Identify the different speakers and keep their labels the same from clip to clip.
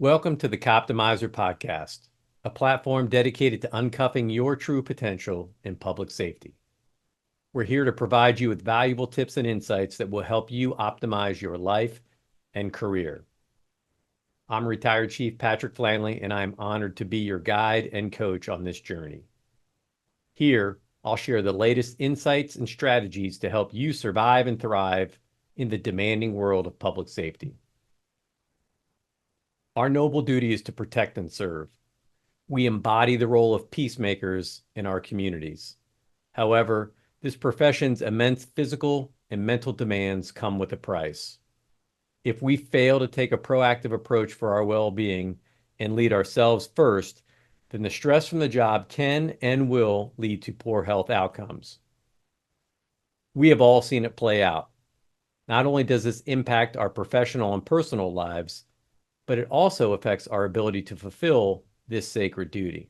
Speaker 1: Welcome to the Coptimizer Podcast, a platform dedicated to uncuffing your true potential in public safety. We're here to provide you with valuable tips and insights that will help you optimize your life and career. I'm retired Chief Patrick Flannelly, and I'm honored to be your guide and coach on this journey. Here, I'll share the latest insights and strategies to help you survive and thrive in the demanding world of public safety. Our noble duty is to protect and serve. We embody the role of peacemakers in our communities. However, this profession's immense physical and mental demands come with a price. If we fail to take a proactive approach for our well-being and lead ourselves first, then the stress from the job can and will lead to poor health outcomes. We have all seen it play out. Not only does this impact our professional and personal lives, but it also affects our ability to fulfill this sacred duty.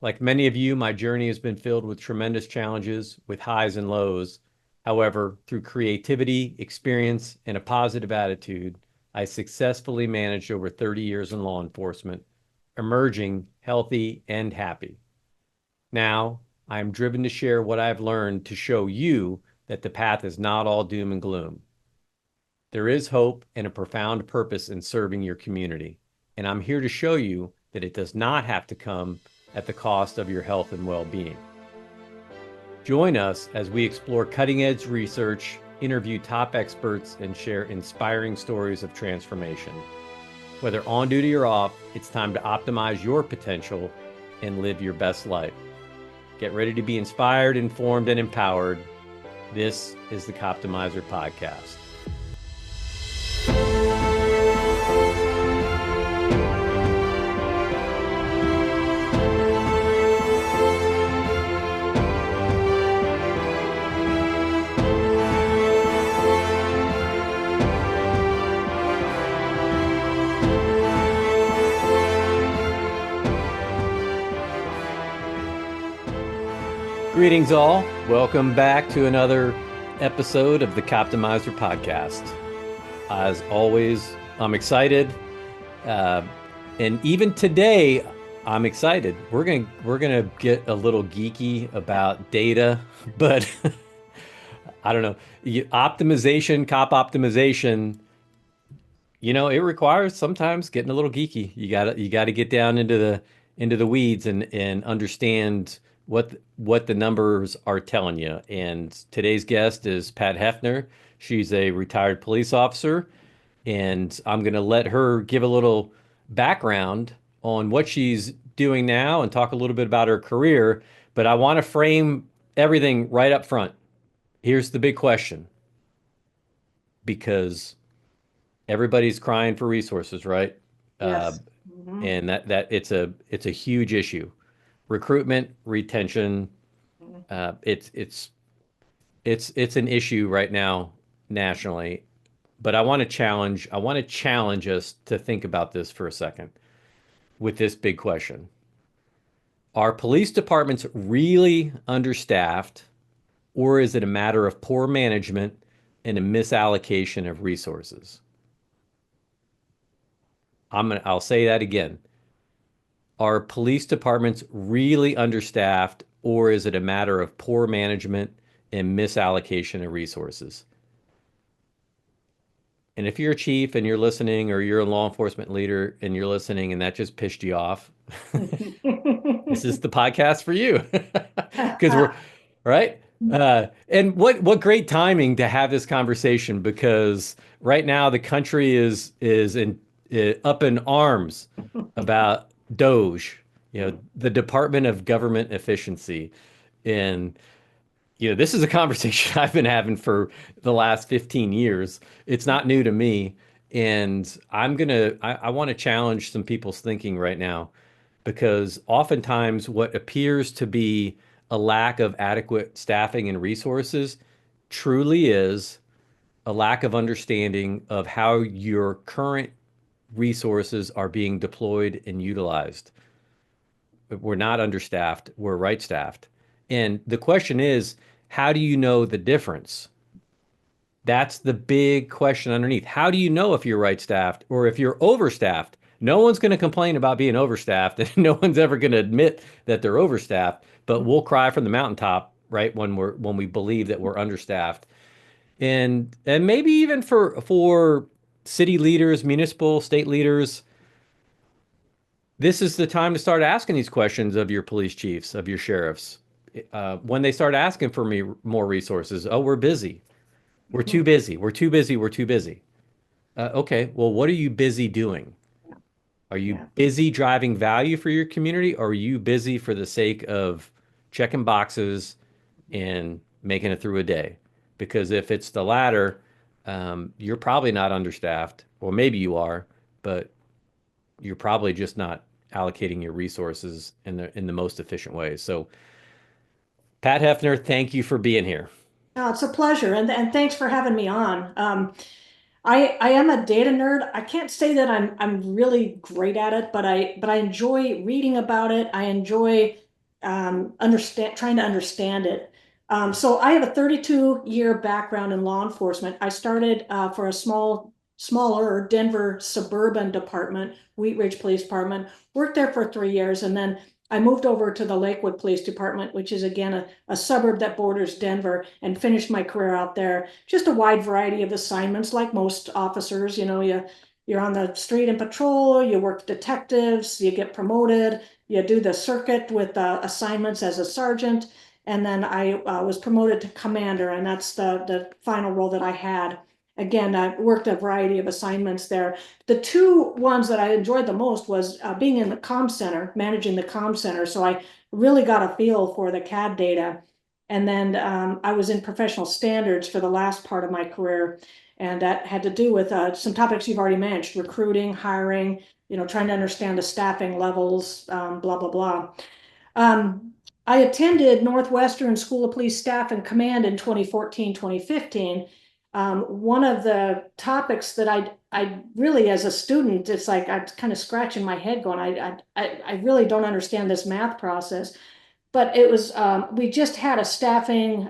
Speaker 1: Like many of you, my journey has been filled with tremendous challenges, with highs and lows. However, through creativity, experience, and a positive attitude, I successfully managed over 30 years in law enforcement, emerging healthy and happy. Now, I am driven to share what I've learned to show you that the path is not all doom and gloom. There is hope and a profound purpose in serving your community, and I'm here to show you that it does not have to come at the cost of your health and well-being. Join us as we explore cutting-edge research, interview top experts, and share inspiring stories of transformation. Whether on duty or off, it's time to optimize your potential and live your best life. Get ready to be inspired, informed, and empowered. This is the Coptimizer Podcast. Greetings all. Welcome back to another episode of the Coptimizer Podcast. As always, I'm excited. And even today, I'm excited. We're gonna get a little geeky about data, but I don't know. Optimization, cop optimization, it requires sometimes getting a little geeky. You gotta get down into the weeds and understand what the numbers are telling you. And today's guest is Pat Heffner. She's a retired police officer, and I'm going to let her give a little background on what she's doing now and talk a little bit about her career. But I want to frame everything right up front. Here's the big question, because everybody's crying for resources, right?
Speaker 2: Yes. Mhm.
Speaker 1: And that it's a huge issue. Recruitment, retention, it's an issue right now nationally. But I want to challenge us to think about this for a second with this big question. Are police departments really understaffed, or is it a matter of poor management and a misallocation of resources? I'll say that again. Are police departments really understaffed, or is it a matter of poor management and misallocation of resources? And if you're a chief and you're listening, or you're a law enforcement leader and you're listening and that just pissed you off, this is the podcast for you. Because we're right. And what great timing to have this conversation, because right now the country is up in arms about Doge, the Department of Government Efficiency. And this is a conversation I've been having for the last 15 years. It's not new to me. And I want to challenge some people's thinking right now, because oftentimes what appears to be a lack of adequate staffing and resources truly is a lack of understanding of how your current resources are being deployed and utilized. We're not understaffed, we're right staffed. And the question is, how do you know the difference? That's the big question underneath. How do you know if you're right staffed or if you're overstaffed? No one's going to complain about being overstaffed, and no one's ever going to admit that they're overstaffed, but we'll cry from the mountaintop, right, when we believe that we're understaffed. And maybe even for city leaders, municipal, state leaders, this is the time to start asking these questions of your police chiefs, of your sheriffs. When they start asking for more resources, oh, we're busy. We're too
Speaker 2: Mhm.
Speaker 1: busy. We're too busy. We're too busy. Okay, well, what are you busy doing? Are you
Speaker 2: Yeah.
Speaker 1: busy driving value for your community, or are you busy for the sake of checking boxes and making it through a day? Because if it's the latter, you're probably not understaffed, or maybe you are, but you're probably just not allocating your resources in the most efficient way. So, Pat Heffner, thank you for being here.
Speaker 2: No, it's a pleasure, and thanks for having me on. I am a data nerd. I can't say that I'm really great at it, but I enjoy reading about it. I enjoy understand trying to understand it. So I have a 32-year background in law enforcement. I started for a smaller Denver suburban department, Wheat Ridge Police Department. Worked there for 3 years, and then I moved over to the Lakewood Police Department, which is again a suburb that borders Denver, and finished my career out there. Just a wide variety of assignments, like most officers. You're on the street and patrol, you work detectives, you get promoted, you do the circuit with assignments as a sergeant, and then I was promoted to commander, and that's the final role that I had. Again, I worked a variety of assignments there. The two ones that I enjoyed the most was being in the comm center, managing the comm center. So I really got a feel for the CAD data. And then I was in professional standards for the last part of my career. And that had to do with some topics you've already mentioned: recruiting, hiring, trying to understand the staffing levels, blah, blah, blah. Um, I attended Northwestern School of Police Staff and Command in 2014, 2015. One of the topics that I really, as a student, it's like I'm kind of scratching my head going, I really don't understand this math process. But it was, we just had a staffing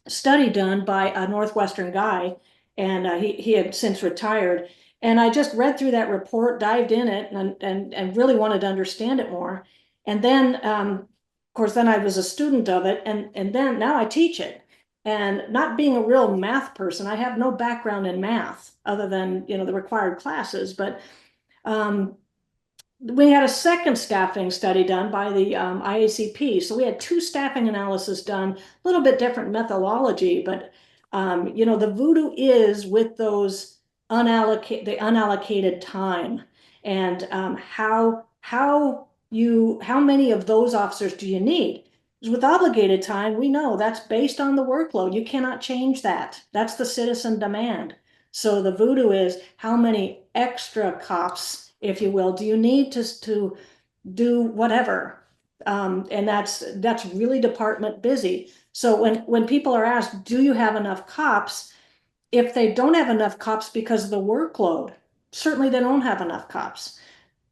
Speaker 2: study done by a Northwestern guy, and he had since retired. And I just read through that report, dived in it, and really wanted to understand it more. And then, of course, then I was a student of it, and then now I teach it. And not being a real math person, I have no background in math other than the required classes. But um, we had a second staffing study done by the IACP. So we had two staffing analysis done, a little bit different methodology, but the voodoo is with those unallocated time, and how many of those officers do you need? With obligated time, we know that's based on the workload. You cannot change that. That's the citizen demand. So the voodoo is how many extra cops, if you will, do you need to do whatever? And that's really department busy. So when people are asked, do you have enough cops? If they don't have enough cops because of the workload, certainly they don't have enough cops.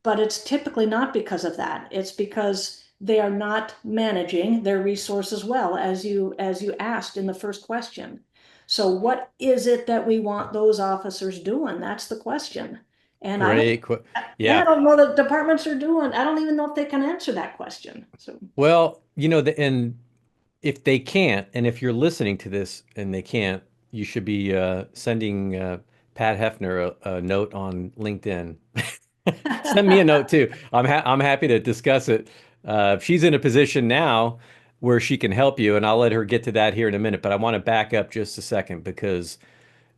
Speaker 2: But it's typically not because of that. It's because they are not managing their resources well, as you asked in the first question. So what is it that we want those officers doing? That's the question. And I don't,
Speaker 1: Great.
Speaker 2: yeah, I
Speaker 1: Yeah.
Speaker 2: don't know that departments are doing. I don't even know if they can answer that question. So
Speaker 1: Well, and if they can't, and if you're listening to this and they can't, you should be sending Pat Heffner a note on LinkedIn. Send me a note too. I'm happy to discuss it. She's in a position now where she can help you, and I'll let her get to that here in a minute. But I want to back up just a second because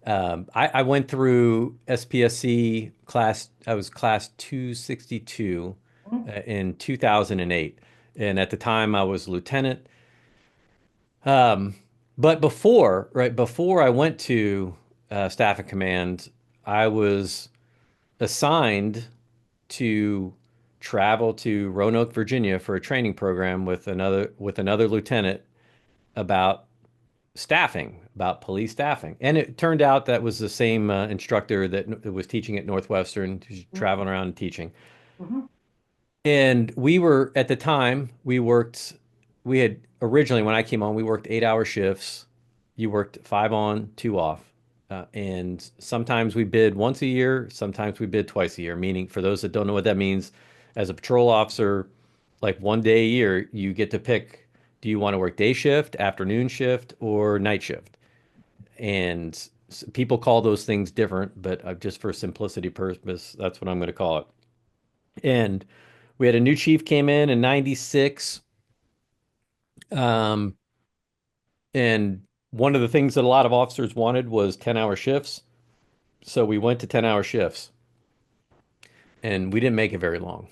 Speaker 1: I went through SPSC class. I was class 262 in 2008, and at the time I was lieutenant. Um, but before I went to staff and command, I was assigned to travel to Roanoke, Virginia for a training program with another lieutenant about staffing, about police staffing. And it turned out that was the same instructor that was teaching at Northwestern, who's traveling around and teaching.
Speaker 2: Mhm.
Speaker 1: And we were at the time we had originally when I came on, we worked 8-hour shifts. You worked 5 on, 2 off. And sometimes we bid once a year, sometimes we bid twice a year, meaning for those that don't know what that means, as a patrol officer, like one day a year, you get to pick, do you want to work day shift, afternoon shift, or night shift? And people call those things different, but just for simplicity purpose, that's what I'm going to call it. And we had a new chief came in 96. Um, and one of the things that a lot of officers wanted was 10-hour shifts. So we went to 10-hour shifts and we didn't make it very long.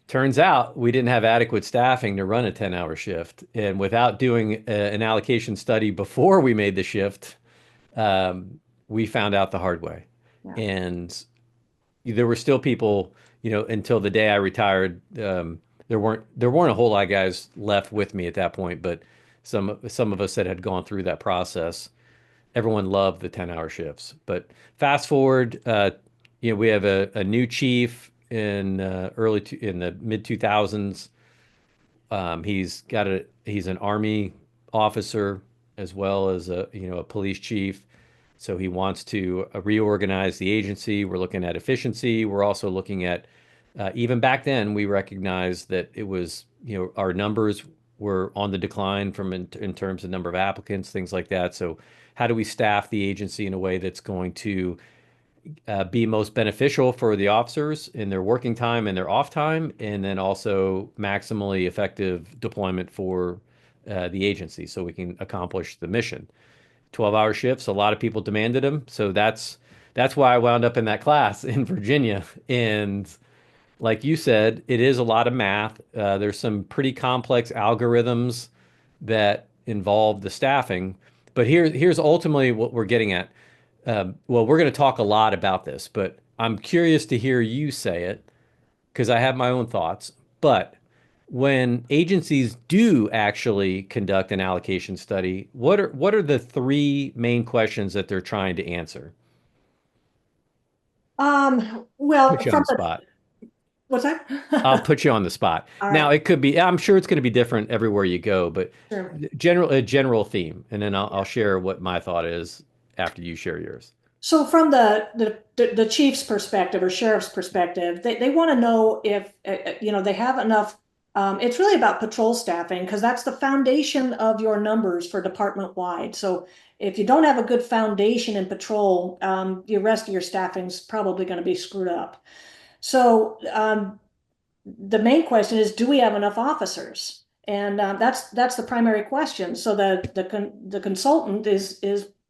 Speaker 1: Turns out we didn't have adequate staffing to run a 10-hour shift. And without doing an allocation study before we made the shift, we found out the hard way.
Speaker 2: Yeah.
Speaker 1: And there were still people, until the day I retired, there weren't a whole lot of guys left with me at that point, but some of us that had gone through that process, everyone loved the 10-hour shifts. But fast forward, we have a new chief in in the mid 2000s. He's an Army officer as well as a police chief. So he wants to reorganize the agency. We're looking at efficiency. We're also looking at, even back then, we recognized that it was, our numbers were on the decline in terms of number of applicants, things like that. So how do we staff the agency in a way that's going to be most beneficial for the officers in their working time and their off time, and then also maximally effective deployment for the agency so we can accomplish the mission. 12-hour shifts, a lot of people demanded them. So that's why I wound up in that class in Virginia. And like you said, it is a lot of math. There's some pretty complex algorithms that involve the staffing. But here's ultimately what we're getting at. Well, we're going to talk a lot about this, but I'm curious to hear you say it because I have my own thoughts. But when agencies do actually conduct an allocation study, what are the three main questions that they're trying to answer?
Speaker 2: Well,
Speaker 1: Put you on the spot.
Speaker 2: what's that?
Speaker 1: I'll put you on the spot.
Speaker 2: All
Speaker 1: Now,
Speaker 2: right,
Speaker 1: it could be, I'm sure it's going to be different everywhere you go, but
Speaker 2: sure.
Speaker 1: a general theme, and then I'll share what my thought is after you share yours.
Speaker 2: So from the chief's perspective or sheriff's perspective, they want to know if they have enough. It's really about patrol staffing because that's the foundation of your numbers for department wide. So if you don't have a good foundation in patrol, the rest of your staffing is probably going to be screwed up. So the main question is, do we have enough officers? And that's the primary question. So the consultant is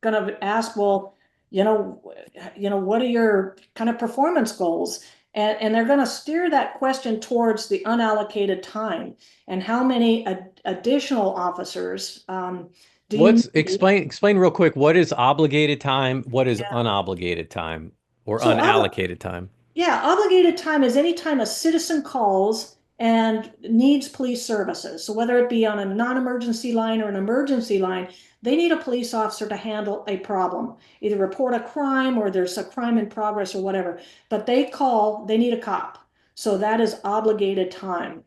Speaker 2: going to ask, well, what are your kind of performance goals? And they're going to steer that question towards the unallocated time and how many additional officers do you
Speaker 1: What's
Speaker 2: need?
Speaker 1: explain real quick, what is obligated time? What is
Speaker 2: Yeah.
Speaker 1: unobligated time or
Speaker 2: So
Speaker 1: unallocated time?
Speaker 2: Yeah, obligated time is any time a citizen calls and needs police services. So whether it be on a non-emergency line or an emergency line, they need a police officer to handle a problem, either report a crime or there's a crime in progress or whatever. But they call, they need a cop. So that is obligated time.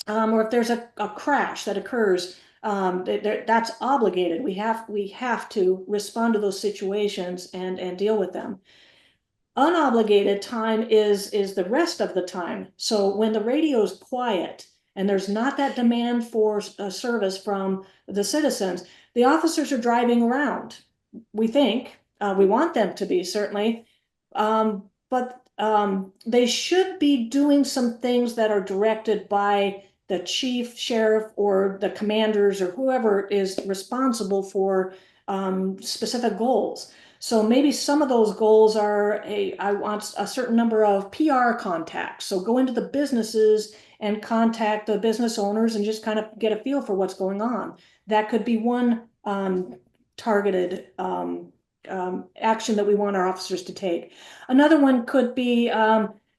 Speaker 2: Or if there's a crash that occurs, that's obligated. We have to respond to those situations and deal with them. Unobligated time is the rest of the time. So when the radio is quiet and there's not that demand for a service from the citizens, the officers are driving around. We think we want them to be certainly, but they should be doing some things that are directed by the chief, sheriff, or the commanders, or whoever is responsible for specific goals. So maybe some of those goals are, hey, I want a certain number of PR contacts. So go into the businesses and contact the business owners and just kind of get a feel for what's going on. That could be one targeted action that we want our officers to take. Another one could be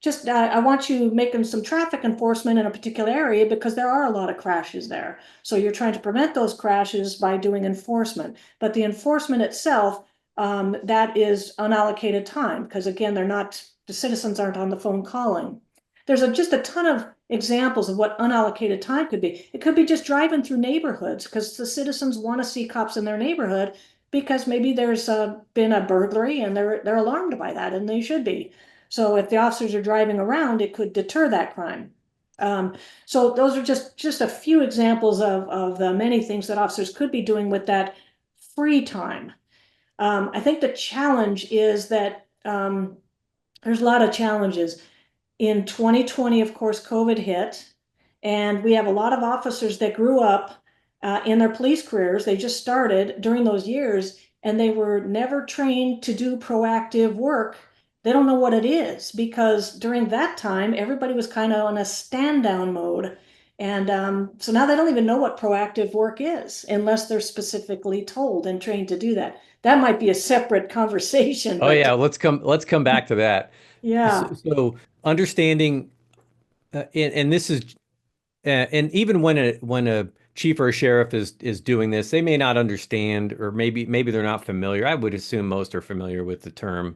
Speaker 2: just I want you making some traffic enforcement in a particular area because there are a lot of crashes there. So you're trying to prevent those crashes by doing enforcement. But the enforcement itself, that is unallocated time because again, the citizens aren't on the phone calling. There's just a ton of examples of what unallocated time could be. It could be just driving through neighborhoods because the citizens want to see cops in their neighborhood because maybe there's been a burglary and they're alarmed by that, and they should be. So if the officers are driving around, it could deter that crime. So those are just a few examples of the many things that officers could be doing with that free time. I think the challenge is that there's a lot of challenges. In 2020, of course, COVID hit, and we have a lot of officers that grew up in their police careers. They just started during those years, and they were never trained to do proactive work. They don't know what it is because during that time, everybody was kind of on a stand down mode. And so now they don't even know what proactive work is unless they're specifically told and trained to do that. That might be a separate conversation,
Speaker 1: Oh
Speaker 2: but
Speaker 1: yeah, let's come back to that. So,
Speaker 2: yeah.
Speaker 1: so understanding, and this is, and even when a chief or a sheriff is doing this, they may not understand, or maybe they're not familiar. I would assume most are familiar with the term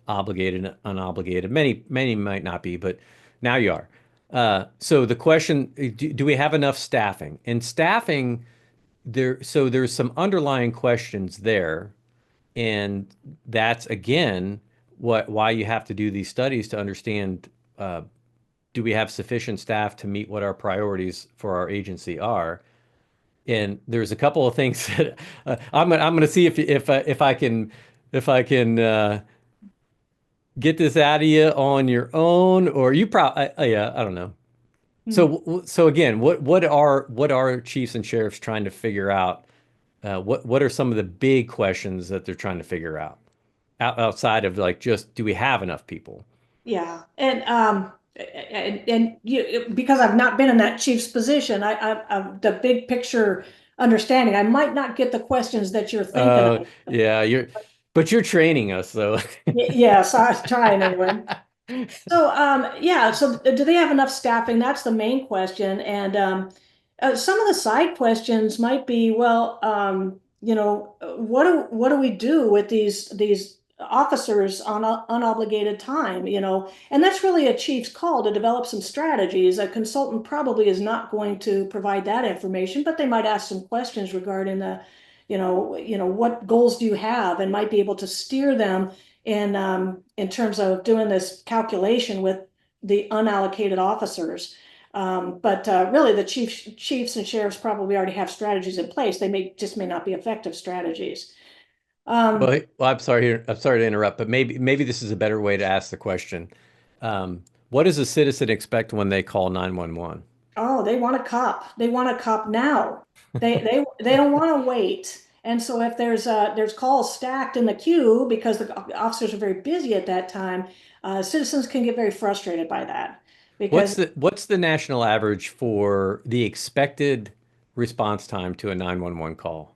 Speaker 1: obligated and unobligated. Many might not be, but now you are. So the question, do we have enough staffing? And staffing so there's some underlying questions there, and that's again why you have to do these studies to understand, do we have sufficient staff to meet what our priorities for our agency are? And there's a couple of things that I'm gonna see if I can get this out of you on your own, or you probably, yeah, I don't know.
Speaker 2: Hmm.
Speaker 1: So again, what are chiefs and sheriffs trying to figure out? What are some of the big questions that they're trying to figure out, outside of like just do we have enough people?
Speaker 2: Yeah, and you, because I've not been in that chief's position, the big picture understanding. I might not get the questions that you're thinking of.
Speaker 1: Yeah, but you're training us, though.
Speaker 2: Yes, I was trying anyway. So, yeah, so do they have enough staffing? That's the main question. And some of the side questions might be, well, what do we do with these officers on unobligated time, And that's really a chief's call to develop some strategies. A consultant probably is not going to provide that information, but they might ask some questions regarding what goals do you have, and might be able to steer them in terms of doing this calculation with the unallocated officers. But really, the chiefs and sheriffs probably already have strategies in place. They may not be effective strategies. Um,
Speaker 1: Well, I'm sorry to interrupt, but maybe this is a better way to ask the question. What does a citizen expect when they call 911?
Speaker 2: Oh, they want a cop. They want a cop now. They don't want to wait. And so if there's calls stacked in the queue because the officers are very busy at that time, citizens can get very frustrated by that
Speaker 1: What's
Speaker 2: because
Speaker 1: the what's the national average for the expected response time to a 911 call?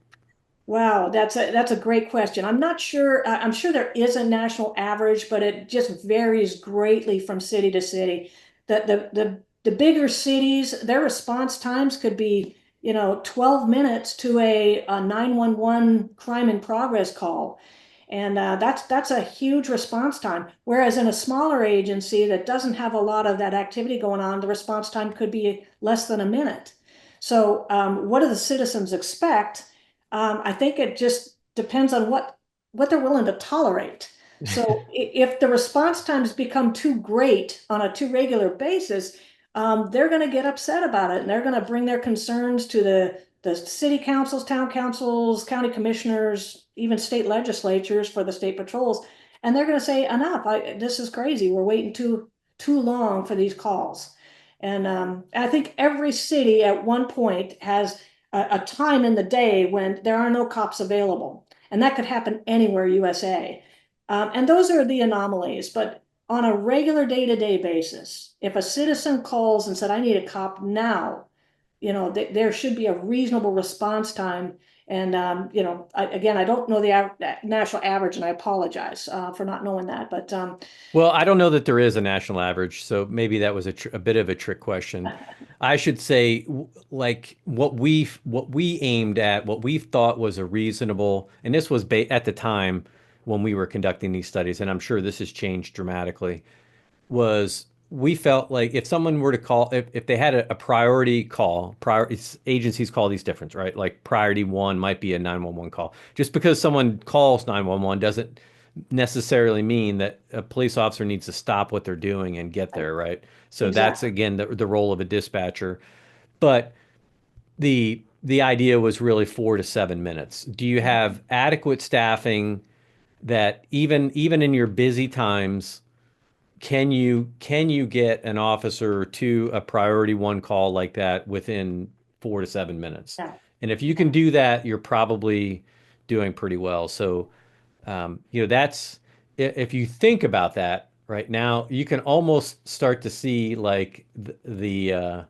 Speaker 2: wow, that's a great question. I'm not sure. I'm sure there is a national average, but it just varies greatly from city to city. The bigger cities, their response times could be 12 minutes to a 911 crime in progress call. And that's a huge response time. Whereas in a smaller agency that doesn't have a lot of that activity going on, the response time could be less than a minute. So, what do the citizens expect? I think it just depends on what they're willing to tolerate. So if the response times become too great on a too regular basis, they're going to get upset about it, and they're going to bring their concerns to the city councils, town councils, county commissioners, even state legislatures for the state patrols, and they're going to say, enough, this is crazy. We're waiting too long for these calls. And I think every city at one point has a time in the day when there are no cops available. And that could happen anywhere USA. And those are the anomalies. But on a regular day-to-day basis, if a citizen calls and said, I need a cop now, there should be a reasonable response time. And, again, I don't know the national average, and I apologize for not knowing that. But
Speaker 1: Well, I don't know that there is a national average, so maybe that was a bit of a trick question. I should say, like what we aimed at, what we thought was a reasonable, and this was at the time when we were conducting these studies, and I'm sure this has changed dramatically, was we felt like if someone were to call, if they had a priority call, agencies call these different, right? Like priority one might be a 911 call. Just because someone calls 911 doesn't necessarily mean that a police officer needs to stop what they're doing and get
Speaker 2: Right.
Speaker 1: there, right? So that's
Speaker 2: Exactly.
Speaker 1: again the role of a dispatcher. But the idea was really 4 to 7 minutes. Do you
Speaker 2: Mhm.
Speaker 1: have adequate staffing that even in your busy times, can you get an officer to a priority one call like that within 4 to 7 minutes?
Speaker 2: Yeah.
Speaker 1: And if you can
Speaker 2: Yeah.
Speaker 1: do that, you're probably doing pretty well. So, that's if you think about that right now, you can almost start to see like the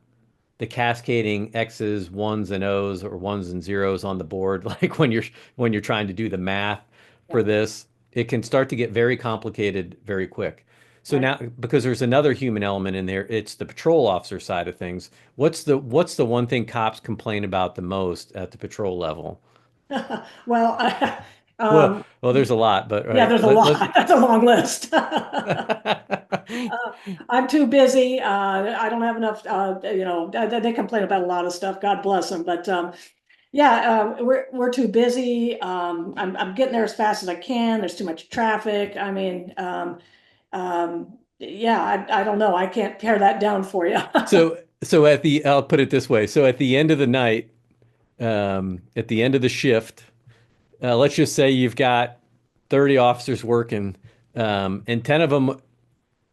Speaker 1: cascading X's, ones and O's or ones and zeros on the board, like when you're trying to do the math
Speaker 2: Yeah.
Speaker 1: for this, it can start to get very complicated very quick. So
Speaker 2: Right.
Speaker 1: now, because there's another human element in there, it's the patrol officer side of things. What's the one thing cops complain about the most at the patrol level?
Speaker 2: Well,
Speaker 1: Well,
Speaker 2: um,
Speaker 1: well, there's a lot, but
Speaker 2: yeah,
Speaker 1: right,
Speaker 2: there's a lot. That's a long list. I'm too busy. I don't have enough, they complain about a lot of stuff. God bless them. But yeah, we're too busy. I'm getting there as fast as I can. There's too much traffic. I mean, yeah, I don't know. I can't pare that down for you.
Speaker 1: so I'll put it this way. So at the end of the night, at the end of the shift, let's just say you've got 30 officers working, and 10 of them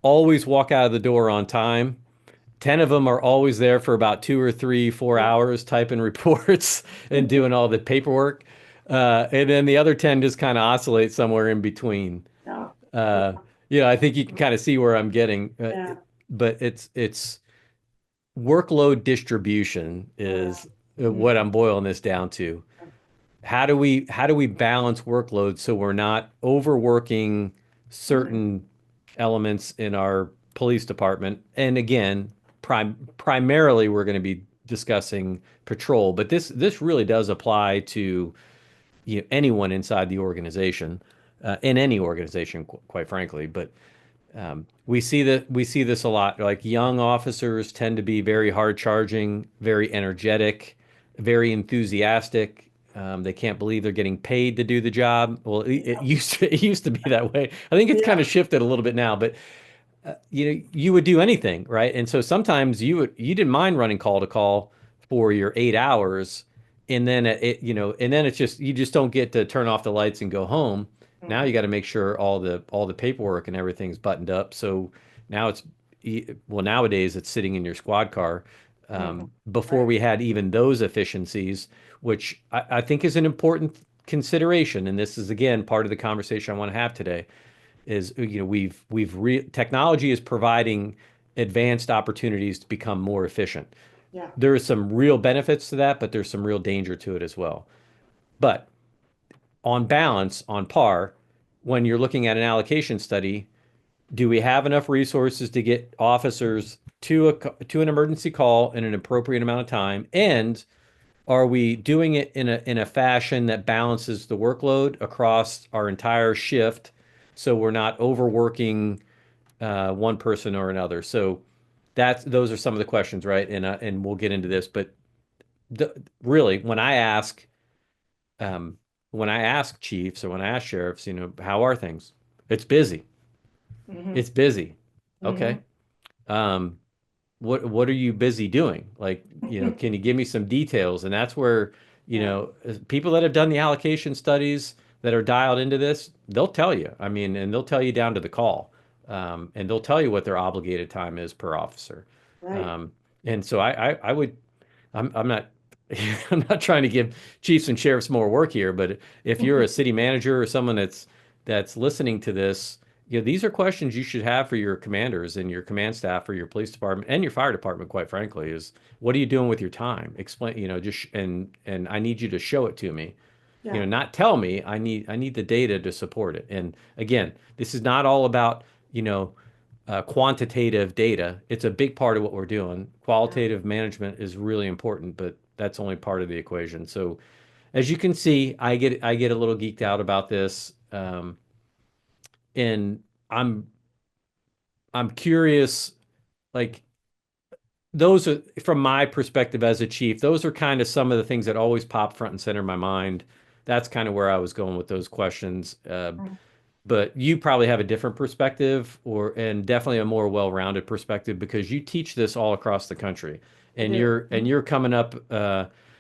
Speaker 1: always walk out of the door on time. 10 of them are always there for about 2 or 3, 4 hours typing reports and doing all the paperwork. And then the other 10 just kind of oscillate somewhere in between.
Speaker 2: No.
Speaker 1: Uh, I think you can kind of see where I'm getting.
Speaker 2: Yeah.
Speaker 1: But it's workload distribution
Speaker 2: Yeah.
Speaker 1: is what
Speaker 2: Mhm.
Speaker 1: I'm boiling this down to. How do we balance workload so we're not overworking
Speaker 2: Mhm.
Speaker 1: certain elements in our police department? And again, primarily we're going to be discussing patrol, but this really does apply to anyone inside the organization, in any organization, quite frankly. But we see this a lot. Like young officers tend to be very hard charging, very energetic, very enthusiastic. They can't believe they're getting paid to do the job. Well, it used to be that way. I think it's kind
Speaker 2: Yeah.
Speaker 1: of shifted a little bit now, but you would do anything, right? And so sometimes you didn't mind running call to call for your 8 hours, and then it's just you just don't get to turn off the lights and go home. Now you
Speaker 2: Mhm.
Speaker 1: got to make sure all the paperwork and everything's buttoned up. So now well, nowadays it's sitting in your squad car.
Speaker 2: Mhm.
Speaker 1: Before
Speaker 2: Right.
Speaker 1: we had even those efficiencies, which I think is an important consideration, and this is again part of the conversation I want to have today is technology is providing advanced opportunities to become more efficient.
Speaker 2: Yeah.
Speaker 1: There is some real benefits to that, but there's some real danger to it as well. But on balance, on par, when you're looking at an allocation study, do we have enough resources to get officers to an emergency call in an appropriate amount of time? And are we doing it in a fashion that balances the workload across our entire shift so we're not overworking one person or another? So those are some of the questions, right? And we'll get into this, but really, um, when I ask chiefs or when I ask sheriffs, how are things? It's busy.
Speaker 2: Mhm.
Speaker 1: It's busy. Okay.
Speaker 2: Mhm.
Speaker 1: Um, what are you busy doing? Like, can you give me some details? And that's where,
Speaker 2: Yeah.
Speaker 1: people that have done the allocation studies that are dialed into this, they'll tell you. I mean, and they'll tell you down to the call. And they'll tell you what their obligated time is per officer.
Speaker 2: Right.
Speaker 1: Um, and so I would I'm not I'm not trying to give chiefs and sheriffs more work here, but if you're a city manager or someone that's listening to this, these are questions you should have for your commanders and your command staff for your police department and your fire department, quite frankly, is what are you doing with your time? Explain, just and I need you to show it to me.
Speaker 2: Yeah.
Speaker 1: Not tell me. I need the data to support it. And again, this is not all about, quantitative data. It's a big part of what we're doing.
Speaker 2: Yeah.
Speaker 1: Qualitative management is really important, but that's only part of the equation. So as you can see, I get a little geeked out about this, and I'm I'm curious. like those are, from my perspective as a chief, those are kind of some of the things that always pop front and center in my mind. That's kind of where I was going with those questions. But you probably have a different perspective, or and definitely a more well-rounded perspective, because you teach this all across the country,
Speaker 2: I
Speaker 1: and
Speaker 2: do.
Speaker 1: you're coming up,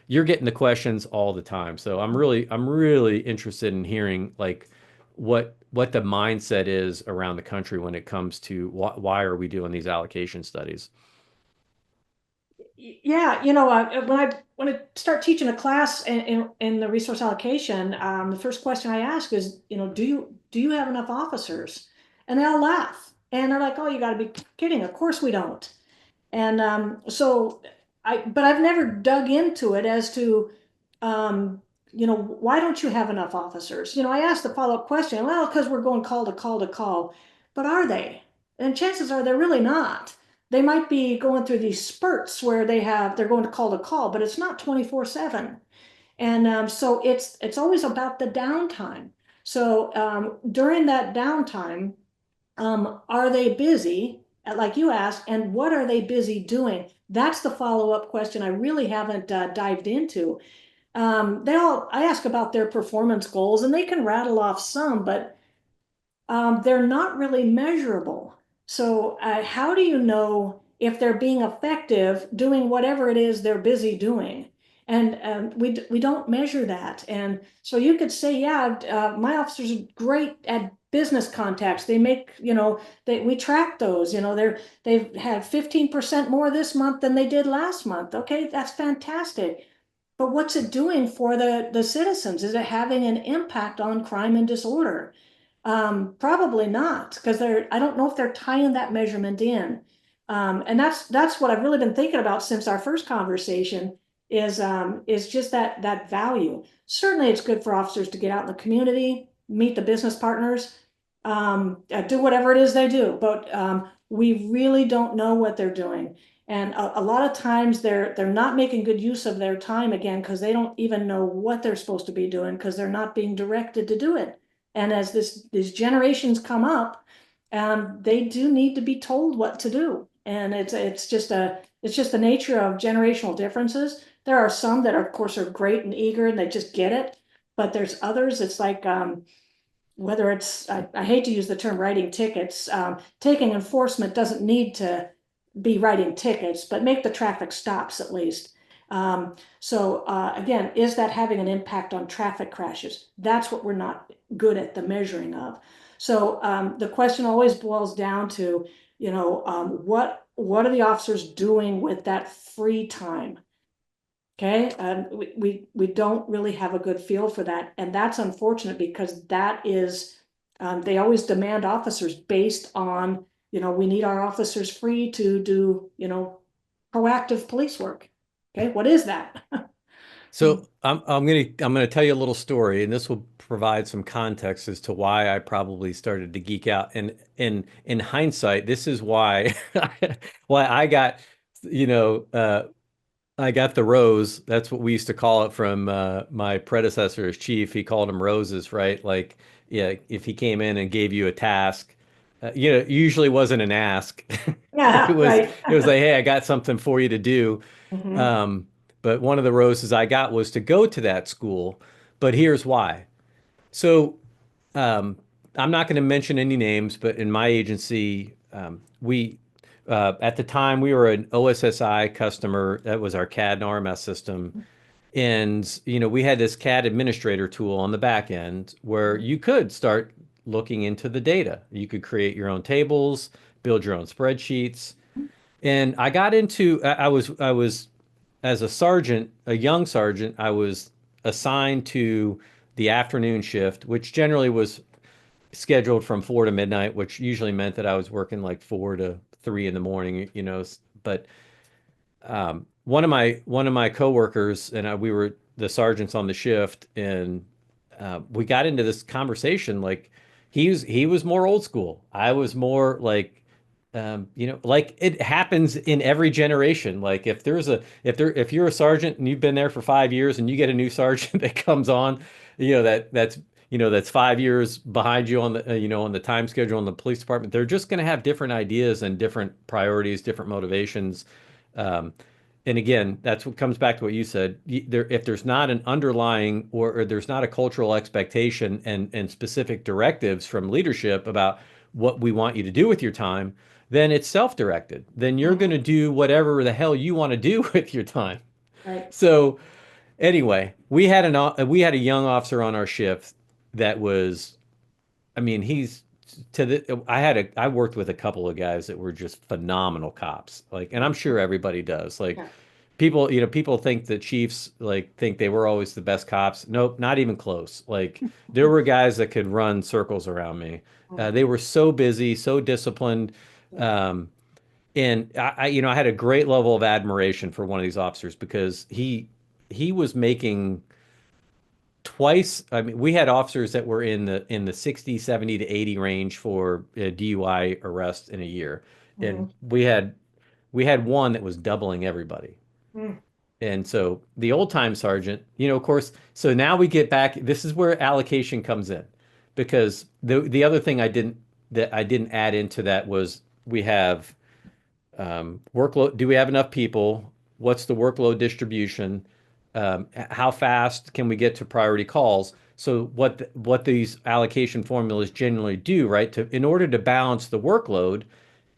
Speaker 1: you're getting the questions all the time. So I'm really interested in hearing like what the mindset is around the country when it comes to why are we doing these allocation studies.
Speaker 2: Yeah, when I start teaching a class in the resource allocation, the first question I ask is, do you have enough officers? And they all laugh, and they're like, "Oh, you got to be kidding! Of course we don't." And but I've never dug into it as to, why don't you have enough officers? I asked the follow-up question, well, because we're going call to call to call, but are they? And chances are they're really not. They might be going through these spurts where they're going to call, but it's not 24/7. And so it's always about the downtime. So during that downtime, are they busy? Like you asked, and what are they busy doing? That's the follow-up question I really haven't dived into. I ask about their performance goals, and they can rattle off some, but they're not really measurable. So, how do you know if they're being effective doing whatever it is they're busy doing? And we don't measure that. And so you could say, yeah, my officers are great at business contacts. They make, we track those. They've had 15% more this month than they did last month. Okay, that's fantastic. But what's it doing for the citizens? Is it having an impact on crime and disorder? Probably not, because I don't know if they're tying that measurement in. And that's what I've really been thinking about since our first conversation is just that value. Certainly it's good for officers to get out in the community, meet the business partners, do whatever it is they do, but we really don't know what they're doing. And a lot of times they're not making good use of their time again because they don't even know what they're supposed to be doing because they're not being directed to do it. And as these generations come up, they do need to be told what to do. And it's just the nature of generational differences. There are some that, of course, are great and eager and they just get it. But there's others, it's like whether it's, I hate to use the term writing tickets, taking enforcement doesn't need to be writing tickets, but make the traffic stops at least. So again, is that having an impact on traffic crashes? That's what we're not good at the measuring of. So the question always boils down to, what are the officers doing with that free time? Okay, we don't really have a good feel for that, and that's unfortunate because that is they always demand officers based on we need our officers free to do proactive police work. Okay, what is that?
Speaker 1: So I'm gonna tell you a little story, and this will provide some context as to why I probably started to geek out. And in hindsight, this is why why I got, you know, I got the rose. That's what we used to call it from my predecessor as chief. He called them roses, right? Like, yeah, if he came in and gave you a task, usually wasn't an ask. It
Speaker 2: Yeah,
Speaker 1: was
Speaker 2: right.
Speaker 1: it was like, hey, I got something for you to do.
Speaker 2: Mhm.
Speaker 1: Um, but one of the roses I got was to go to that school. But here's why. So um, I'm not going to mention any names, but in my agency, we at the time we were an OSSI customer. That was our CAD and RMS system, and we had this CAD administrator tool on the back end where you could start looking into the data. You could create your own tables, build your own spreadsheets, and I got into. I was as a sergeant, a young sergeant. I was assigned to the afternoon shift, which generally was scheduled from 4 to midnight, which usually meant that I was working like 4 to 3 in the morning, But one of my coworkers and we were the sergeants on the shift, and we got into this conversation. Like he was more old school. I was more like, like it happens in every generation. Like if you're a sergeant and you've been there for 5 years and you get a new sergeant that comes on, that's that's 5 years behind you on the, on the time schedule in the police department. They're just going to have different ideas and different priorities, different motivations. Um, and again, that's what comes back to what you said. If there's not an underlying or there's not a cultural expectation and specific directives from leadership about what we want you to do with your time, then it's self-directed. Then you're going to
Speaker 2: Mhm.
Speaker 1: do whatever the hell you want to do with your time.
Speaker 2: Right.
Speaker 1: So anyway, we had a young officer on our shift that was, I mean, he's to the I worked with a couple of guys that were just phenomenal cops. Like, and I'm sure everybody does. Like
Speaker 2: Yeah.
Speaker 1: people think that chiefs like think they were always the best cops. Nope, not even close. Like there were guys that could run circles around me. They were so busy, so disciplined.
Speaker 2: Yeah.
Speaker 1: Um, and I had a great level of admiration for one of these officers because he was making twice. I mean, we had officers that were in the 60, 70 to 80 range for DUI arrests in a year. And
Speaker 2: Mhm.
Speaker 1: we had one that was doubling everybody.
Speaker 2: Mhm.
Speaker 1: And so the old time sergeant, of course, so now we get back, this is where allocation comes in. Because the other thing I didn't add into that was we have workload. Do we have enough people? What's the workload distribution? How fast can we get to priority calls? So what these allocation formulas generally do, right? In order to balance the workload,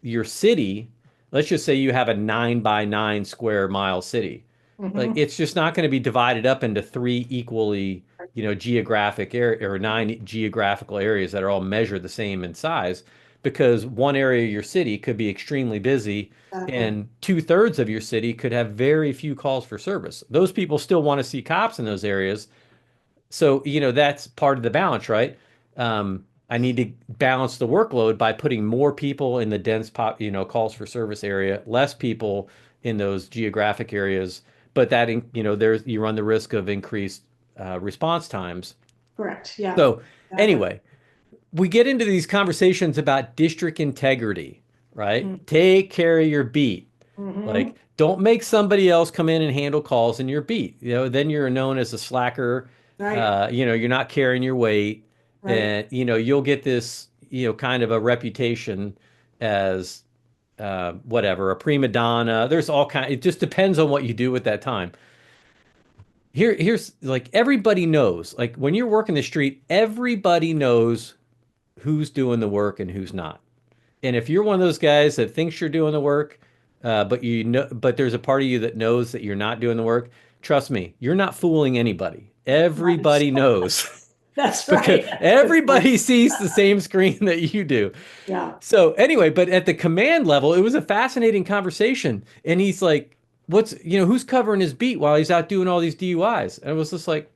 Speaker 1: your city, let's just say you have a 9 by 9 square mile city. Like
Speaker 2: Mhm.
Speaker 1: it's just not going to be divided up into three equally, geographic area or nine geographical areas that are all measured the same in size because one area of your city could be extremely busy
Speaker 2: Exactly.
Speaker 1: and two-thirds of your city could have very few calls for service. Those people still want to see cops in those areas. So, that's part of the balance, right? I need to balance the workload by putting more people in the dense calls for service area, less people in those geographic areas. But there's you run the risk of increased response times.
Speaker 2: Correct. Yeah.
Speaker 1: So
Speaker 2: Exactly.
Speaker 1: anyway, we get into these conversations about district integrity, right?
Speaker 2: Mhm.
Speaker 1: Take care of your beat. Like,
Speaker 2: Mhm.
Speaker 1: don't make somebody else come in and handle calls in your beat. Then you're known as a slacker.
Speaker 2: Right.
Speaker 1: You're not carrying your weight,
Speaker 2: Right.
Speaker 1: and you'll get this, kind of a reputation as whatever, a prima donna. There's all kind. It just depends on what you do at that time. Here's like everybody knows. Like when you're working the street, everybody knows who's doing the work and who's not. And if you're one of those guys that thinks you're doing the work, but there's a part of you that knows that you're not doing the work, trust me, you're not fooling anybody.
Speaker 2: Right.
Speaker 1: Everybody knows
Speaker 2: That's
Speaker 1: because
Speaker 2: right. That's a good point.
Speaker 1: everybody sees the same screen that you do.
Speaker 2: Yeah.
Speaker 1: So anyway, but at the command level, it was a fascinating conversation. And he's like, who's covering his beat while he's out doing all these DUIs? And it was just like,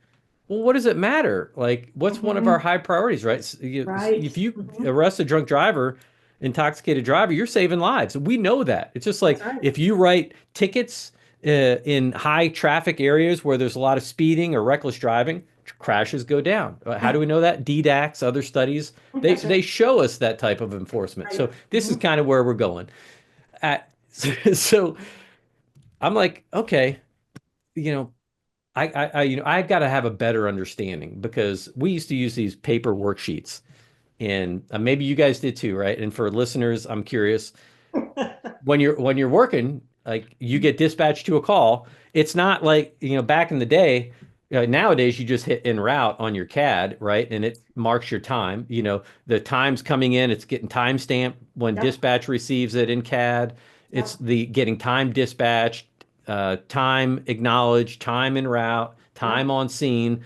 Speaker 1: well, what does it matter? Like, what's one of our
Speaker 2: Mhm.
Speaker 1: high priorities, right?
Speaker 2: Right.
Speaker 1: If you
Speaker 2: Mhm.
Speaker 1: arrest a drunk driver, intoxicated driver, you're saving lives. We know that. It's just like
Speaker 2: That's right.
Speaker 1: if you write tickets in high traffic areas where there's a lot of speeding or reckless driving, crashes go down. How do
Speaker 2: Yeah.
Speaker 1: we know that? DDAX, other studies, they
Speaker 2: That's
Speaker 1: they
Speaker 2: right.
Speaker 1: show us that type of enforcement.
Speaker 2: Right.
Speaker 1: So this is
Speaker 2: Mhm.
Speaker 1: kind of where we're going. At, so I'm like, okay, you know, I've got to have a better understanding because we used to use these paper worksheets, and maybe you guys did too, right? And for listeners, I'm curious when you're working, like you get dispatched to a call. It's not like back in the day. Nowadays, you just hit en route on your CAD, right? And it marks your time. The time's coming in, it's getting time stamped when
Speaker 2: Yep.
Speaker 1: dispatch receives it in CAD. It's
Speaker 2: Yep.
Speaker 1: the getting time dispatched, time acknowledged, time en route, time
Speaker 2: Yep.
Speaker 1: on scene.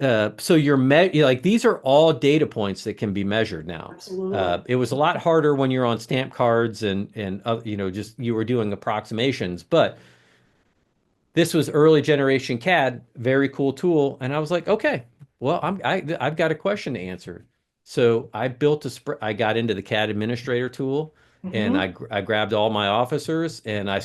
Speaker 1: So like these are all data points that can be measured now.
Speaker 2: Absolutely.
Speaker 1: It was a lot harder when you're on stamp cards and just you were doing approximations, but this was early generation CAD, very cool tool. And I was like, okay, well, I've got a question to answer. So I got into the CAD administrator tool and
Speaker 2: Hmm.
Speaker 1: I grabbed all my officers and I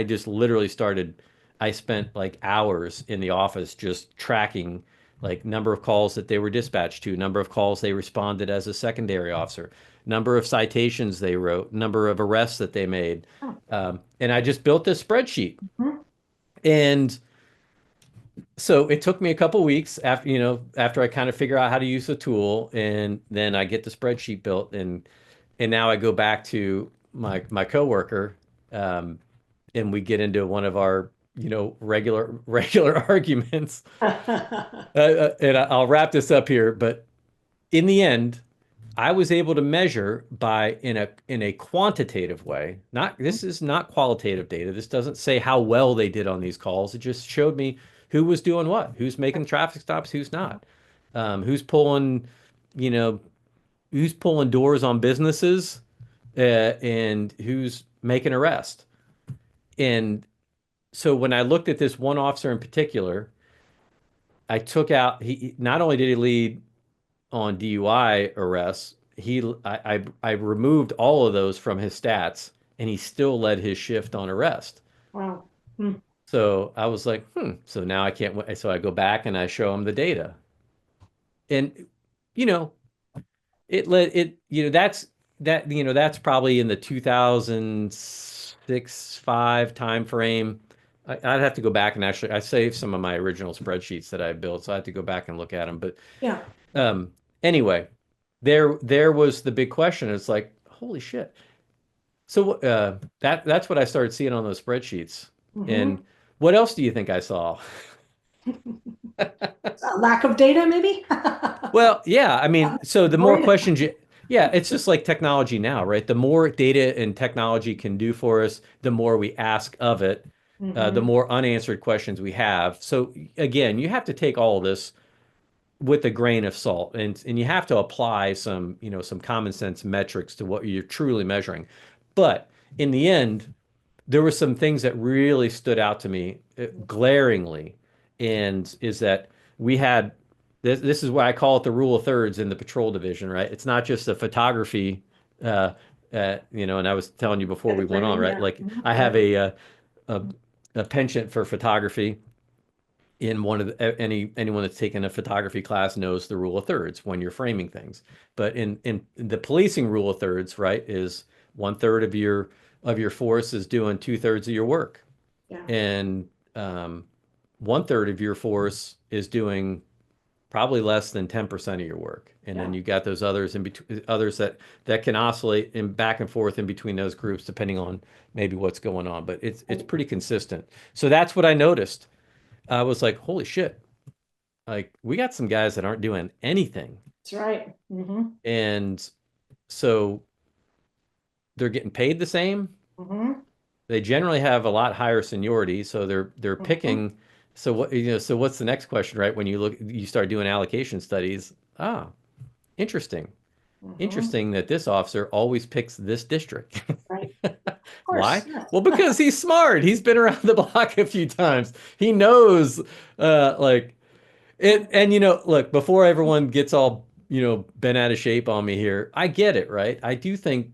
Speaker 1: just literally started, I spent like hours in the office just tracking like number of calls that they were dispatched to, number of calls they responded as a secondary officer, number of citations they wrote, number of arrests that they made. And I just built this spreadsheet. And So it took me a couple weeks after, after I kind of figure out how to use the tool, and then I get the spreadsheet built, and now I go back to my coworker, um, and we get into one of our, regular arguments. And I'll wrap this up here, but in the end, I was able to measure by in a quantitative way. Not This is not qualitative data. This doesn't say how well they did on these calls. It just showed me who was doing what, who's making traffic stops, who's not, who's pulling, you know, who's pulling doors on businesses, and who's making arrest. And so when I looked at this one officer in particular, I took out, he not only did he lead on DUI arrests, I removed all of those from his stats, and he still led his shift on arrest.
Speaker 2: Wow. Hmm.
Speaker 1: So I was like, so now I can't wait. So I go back and I show him the data. And, you know, it led it, that's probably in the 2006, 5 time frame. I'd have to go back and actually, I saved some of my original spreadsheets that I built, so I have to go back and look at them. But
Speaker 2: Yeah.
Speaker 1: um, anyway, there was the big question. It's like, holy shit. So that's what I started seeing on those spreadsheets.
Speaker 2: Hmm.
Speaker 1: And what else do you think I saw?
Speaker 2: A lack of data, maybe?
Speaker 1: Well, yeah, I mean, so the more
Speaker 2: Great.
Speaker 1: questions yeah, it's just like technology now, right? The more data and technology can do for us, the more we ask of it, the
Speaker 2: Hmm.
Speaker 1: more unanswered questions we have. So again, you have to take all of this with a grain of salt, and you have to apply some common sense metrics to what you're truly measuring. But in the end, there were some things that really stood out to me, glaringly, and is that we had this is why I call it the rule of thirds in the patrol division, right? It's not just a photography, uh, and I was telling you before
Speaker 2: Yeah, the
Speaker 1: we went on,
Speaker 2: framing,
Speaker 1: right?
Speaker 2: yeah.
Speaker 1: Like
Speaker 2: Mhm.
Speaker 1: I have
Speaker 2: Right.
Speaker 1: a, a penchant for photography. In one of anyone that's taken a photography class knows the rule of thirds when you're framing things. But in the policing rule of thirds, right, is 1/3 of your force is doing 2/3 of your work,
Speaker 2: Yeah.
Speaker 1: and 1/3 of your force is doing probably less than 10% of your work. And then
Speaker 2: Yeah.
Speaker 1: you got those others in between, others that can oscillate in back and forth in between those groups depending on maybe what's going on. But it's
Speaker 2: Right.
Speaker 1: pretty consistent. So that's what I noticed. I was like, holy shit, like we got some guys that aren't doing anything.
Speaker 2: That's right. Hmm.
Speaker 1: And so they're getting paid the same.
Speaker 2: Hmm.
Speaker 1: They generally have a lot higher seniority, so they're
Speaker 2: Hmm.
Speaker 1: picking. So so what's the next question, right? When you start doing allocation studies. Ah, interesting.
Speaker 2: Hmm.
Speaker 1: Interesting that this officer always picks this district.
Speaker 2: Right. Of
Speaker 1: Why?
Speaker 2: course. Yes.
Speaker 1: Well, because he's smart. He's been around the block a few times. He knows, like it, and look, before everyone gets all, bent out of shape on me here, I get it, right? I do think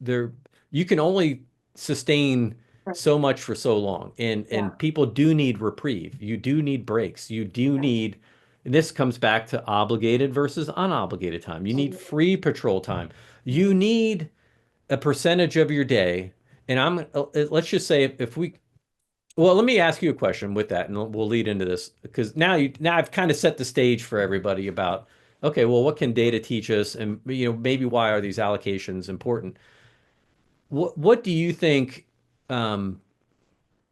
Speaker 1: there you can only sustain
Speaker 2: Right.
Speaker 1: so much for so long. And
Speaker 2: Yeah.
Speaker 1: people do need reprieve. You do need breaks. You do
Speaker 2: Yeah.
Speaker 1: need, and this comes back to obligated versus unobligated time. You need
Speaker 2: Absolutely.
Speaker 1: free patrol time.
Speaker 2: Mhm.
Speaker 1: You need a percentage of your day. And let's just say if we well, let me ask you a question with that, and we'll lead into this because now I've kind of set the stage for everybody about, okay, well, what can data teach us, and maybe why are these allocations important? What do you think um,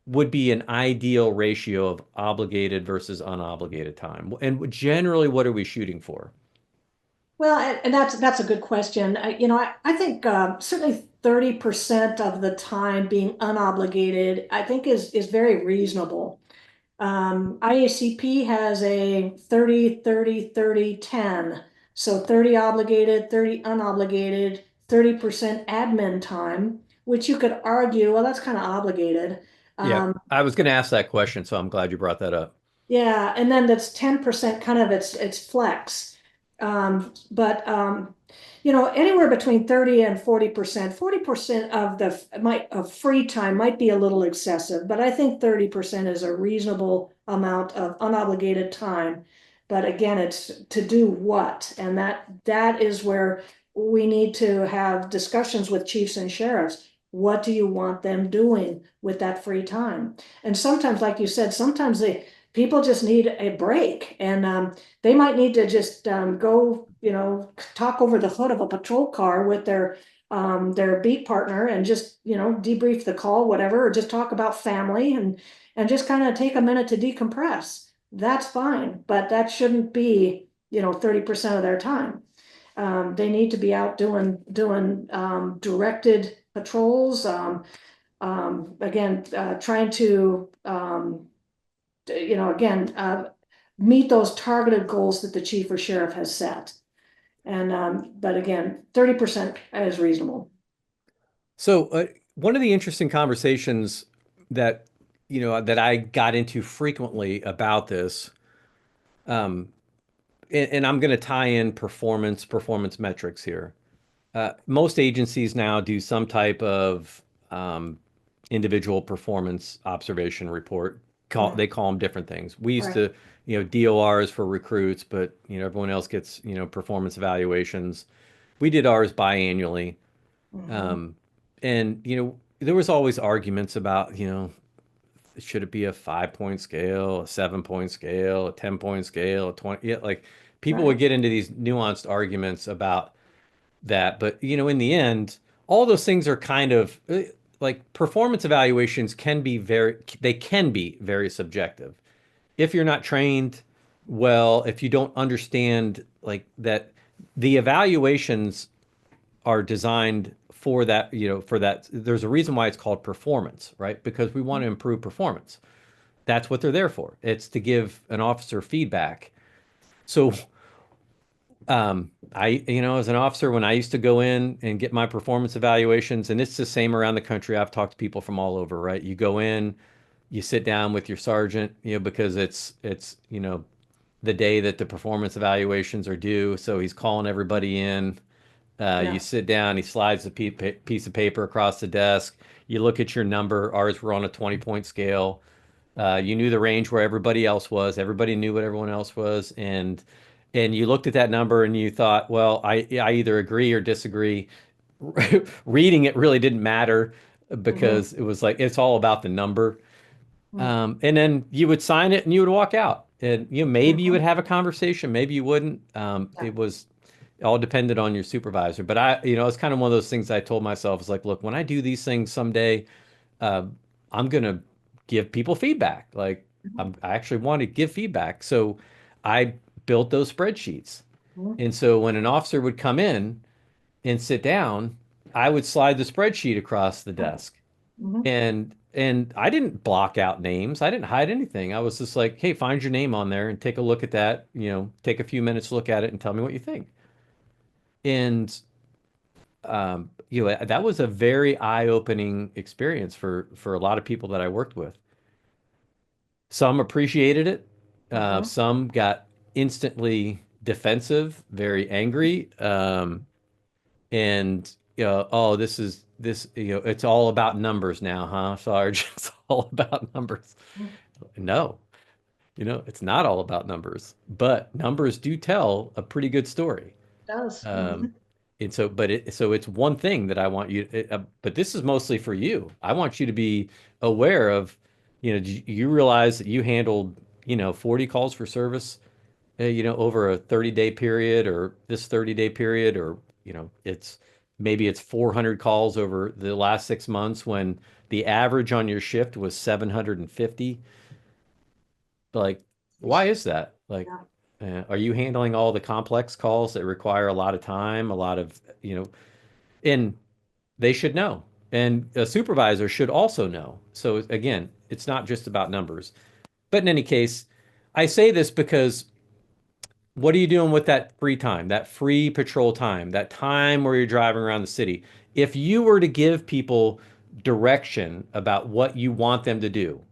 Speaker 1: would be an ideal ratio of obligated versus unobligated time? And generally, what are we shooting for?
Speaker 2: Well, and that's a good question. I think certainly 30% of the time being unobligated, I think is very reasonable. IACP has a 30, 30, 30, 10. So 30 obligated, 30 unobligated, 30% admin time, which you could argue, well, that's kind of obligated.
Speaker 1: Yeah,
Speaker 2: Um,
Speaker 1: I was going to ask that question, so I'm glad you brought that up.
Speaker 2: yeah, and then that's 10% kind of its flex. But anywhere between 30 and 40%, 40% of of free time might be a little excessive, but I think 30% is a reasonable amount of unobligated time. But again, it's to do what? And that is where we need to have discussions with chiefs and sheriffs. What do you want them doing with that free time? And sometimes, like you said, sometimes people just need a break, and they might need to just go, talk over the hood of a patrol car with their beat partner and just, debrief the call, whatever, or just talk about family and just kind of take a minute to decompress. That's fine, but that shouldn't be, 30% of their time. They need to be out doing directed patrols. Again, trying to again, meet those targeted goals that the chief or sheriff has set. And but again, 30% is reasonable.
Speaker 1: So one of the interesting conversations that that I got into frequently about this, um, and I'm going to tie in performance metrics here. Most agencies now do some type of individual performance observation report. They call them different things. We used
Speaker 2: Right.
Speaker 1: to, DORs for recruits, but everyone else gets, performance evaluations. We did ours biannually.
Speaker 2: Mhm.
Speaker 1: Um, and there was always arguments about, should it be a 5-point scale, a 7-point scale, a 10-point scale, a 20? Yeah, like people would
Speaker 2: Right.
Speaker 1: get into these nuanced arguments about that. But in the end, all those things are kind of like performance evaluations can be very subjective. If you're not trained well, if you don't understand like that, the evaluations are designed for that, for that. There's a reason why it's called performance, right? Because we want to improve performance. That's what they're there for. It's to give an officer feedback. So as an officer, when I used to go in and get my performance evaluations, and it's the same around the country, I've talked to people from all over, right? You go in, you sit down with your sergeant, because it's the day that the performance evaluations are due, so he's calling everybody in. You
Speaker 2: Yeah.
Speaker 1: sit down, he slides a piece of paper across the desk. You look at your number. Ours were on a 20-point scale. You knew the range where everybody else was. Everybody knew what everyone else was, and you looked at that number and you thought, well, I either agree or disagree. Reading it really didn't matter
Speaker 2: Mhm.
Speaker 1: because it was like it's all about the number.
Speaker 2: Mhm.
Speaker 1: And then you would sign it and you would walk out. And maybe you would
Speaker 2: Mhm.
Speaker 1: have a conversation, maybe you wouldn't.
Speaker 2: Yeah.
Speaker 1: It was all depended on your supervisor. But it's kind of one of those things I told myself is like, look, when I do these things someday, uh, I'm gonna give people feedback. Like
Speaker 2: Mhm.
Speaker 1: I actually want to give feedback. So I built those spreadsheets.
Speaker 2: Mhm.
Speaker 1: And so when an officer would come in and sit down, I would slide the spreadsheet across the desk.
Speaker 2: Mhm.
Speaker 1: And I didn't block out names. I didn't hide anything. I was just like, hey, find your name on there and take a look at that. Take a few minutes to look at it and tell me what you think. And that was a very eye-opening experience for a lot of people that I worked with. Some appreciated it.
Speaker 2: Mhm.
Speaker 1: Some got instantly defensive, very angry, and oh, it's all about numbers now, huh, Sarge? It's all about numbers.
Speaker 2: Mhm.
Speaker 1: No, it's not all about numbers, but numbers do tell a pretty good story.
Speaker 2: Does.
Speaker 1: Um,
Speaker 2: Mhm.
Speaker 1: and so it's one thing that I want you, but this is mostly for you. I want you to be aware of, do you realize that you handled, 40 calls for service, over a 30-day period or this 30-day period, or, maybe it's 400 calls over the last 6 months when the average on your shift was 750. Like, why is that? Like,
Speaker 2: Yeah.
Speaker 1: are you handling all the complex calls that require a lot of time, a lot of, and they should know. And a supervisor should also know. So again, it's not just about numbers. But in any case, I say this because what are you doing with that free time, that free patrol time, that time where you're driving around the city? If you were to give people direction about what you want them to do,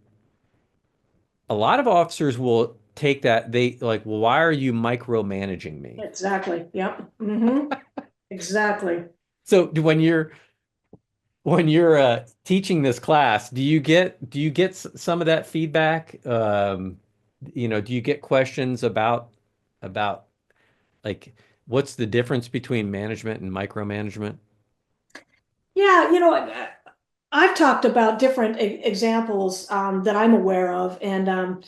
Speaker 1: a lot of officers will take that, they like, well, why are you micromanaging me?
Speaker 2: Exactly. Yep. Hmm. Exactly.
Speaker 1: So when you're teaching this class, do you get some of that feedback? Do you get questions about like what's the difference between management and micromanagement?
Speaker 2: Yeah, I've talked about different examples that I'm aware of, and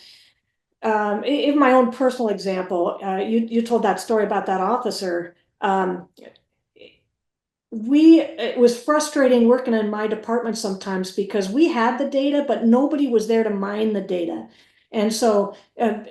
Speaker 2: in my own personal example, you told that story about that officer. It was frustrating working in my department sometimes because we had the data, but nobody was there to mine the data. And so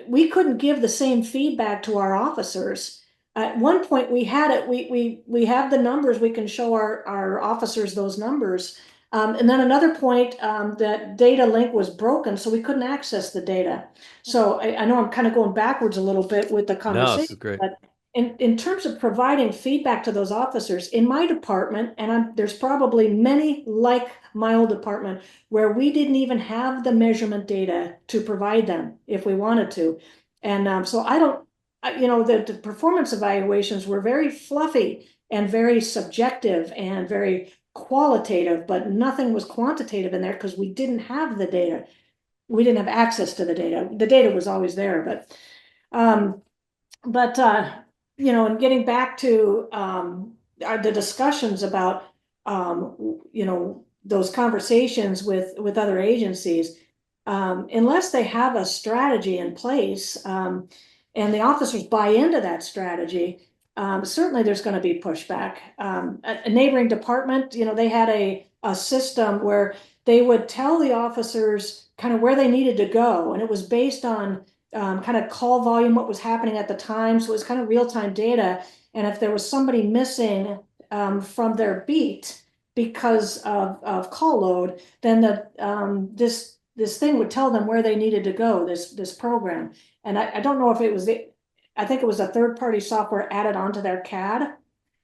Speaker 2: we couldn't give the same feedback to our officers. At one point we had it, we have the numbers, we can show our officers those numbers. And then another point, that data link was broken, so we couldn't access the data. So I know I'm kind of going backwards a little bit with the
Speaker 1: No, this
Speaker 2: conversation,
Speaker 1: is great.
Speaker 2: but in terms of providing feedback to those officers in my department, and there's probably many like my old department where we didn't even have the measurement data to provide them if we wanted to. And so I don't, the performance evaluations were very fluffy and very subjective and very qualitative, but nothing was quantitative in there because we didn't have the data. We didn't have access to the data. The data was always there, um, but and getting back to the discussions about those conversations with other agencies, unless they have a strategy in place, and the officers buy into that strategy, certainly there's going to be pushback. A neighboring department, they had a system where they would tell the officers kind of where they needed to go, and it was based on kind of call volume, what was happening at the time. So it was kind of real-time data. And if there was somebody missing from their beat because of call load, then this thing would tell them where they needed to go, this program. And I don't know if it was, I think it was a third-party software added onto their CAD.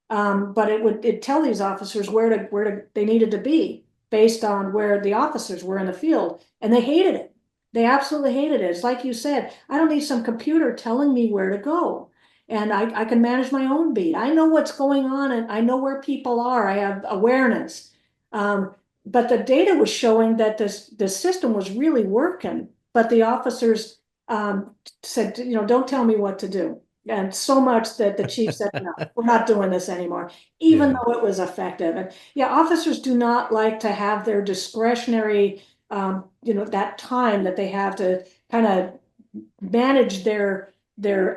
Speaker 2: But it'd tell these officers where they needed to be based on where the officers were in the field. And they hated it. They absolutely hated it. It's like you said, I don't need some computer telling me where to go. And I can manage my own beat. I know what's going on and I know where people are. I have awareness. But the data was showing that this system was really working, but the officers said, don't tell me what to do. And so much that the chief said, no, we're not doing this anymore, even
Speaker 1: Yeah.
Speaker 2: though it was effective. And yeah, officers do not like to have their discretionary, that time that they have to kind of manage their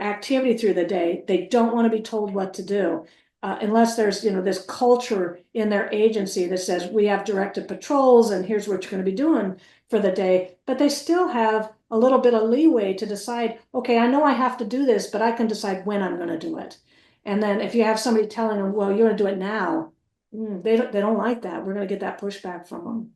Speaker 2: activity through the day. They don't want to be told what to do. Unless there's, this culture in their agency that says we have directed patrols and here's what you're going to be doing for the day. But they still have a little bit of leeway to decide, okay, I know I have to do this, but I can decide when I'm going to do it. And then if you have somebody telling them, well, you're going to do it now, they don't like that. We're going to get that pushback from them.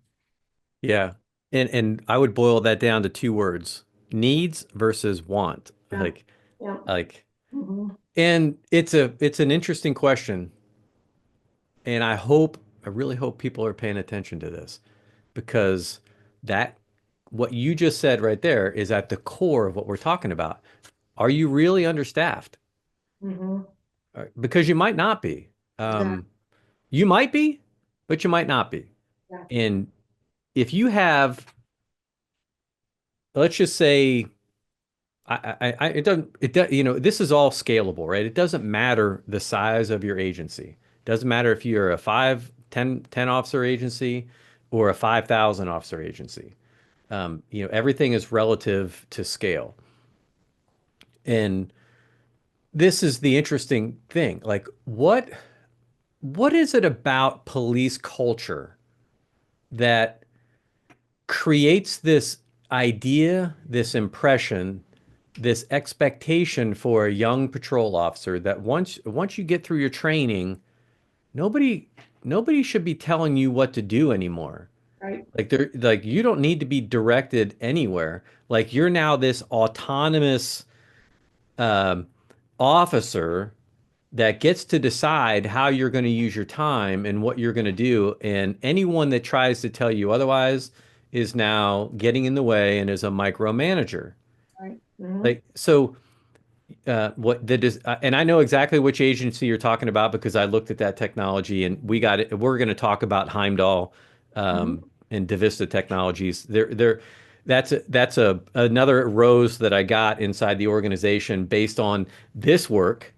Speaker 1: Yeah. And I would boil that down to two words: needs versus want.
Speaker 2: Yeah.
Speaker 1: Like
Speaker 2: Yeah.
Speaker 1: like
Speaker 2: Mhm.
Speaker 1: and it's an interesting question. And I really hope people are paying attention to this because that what you just said right there is at the core of what we're talking about. Are you really understaffed?
Speaker 2: Mhm.
Speaker 1: Because you might not be.
Speaker 2: Exactly.
Speaker 1: You might be, but you might not be.
Speaker 2: Yeah.
Speaker 1: And if you have, let's just say, it doesn't, this is all scalable, right? It doesn't matter the size of your agency. It doesn't matter if you're a 10 officer agency or a 5,000 officer agency. Everything is relative to scale. And this is the interesting thing. Like, what is it about police culture that creates this idea, this impression, this expectation for a young patrol officer that once you get through your training, nobody nobody should be telling you what to do anymore.
Speaker 2: Right.
Speaker 1: Like you don't need to be directed anywhere. Like you're now this autonomous um, officer that gets to decide how you're going to use your time and what you're going to do. And anyone that tries to tell you otherwise is now getting in the way and is a micromanager.
Speaker 2: Right. Mhm.
Speaker 1: Like, so what that is, and I know exactly which agency you're talking about because I looked at that technology and we got it. We're going to talk about Heimdall
Speaker 2: Mhm.
Speaker 1: and Davista Technologies. That's another rose that I got inside the organization based on this work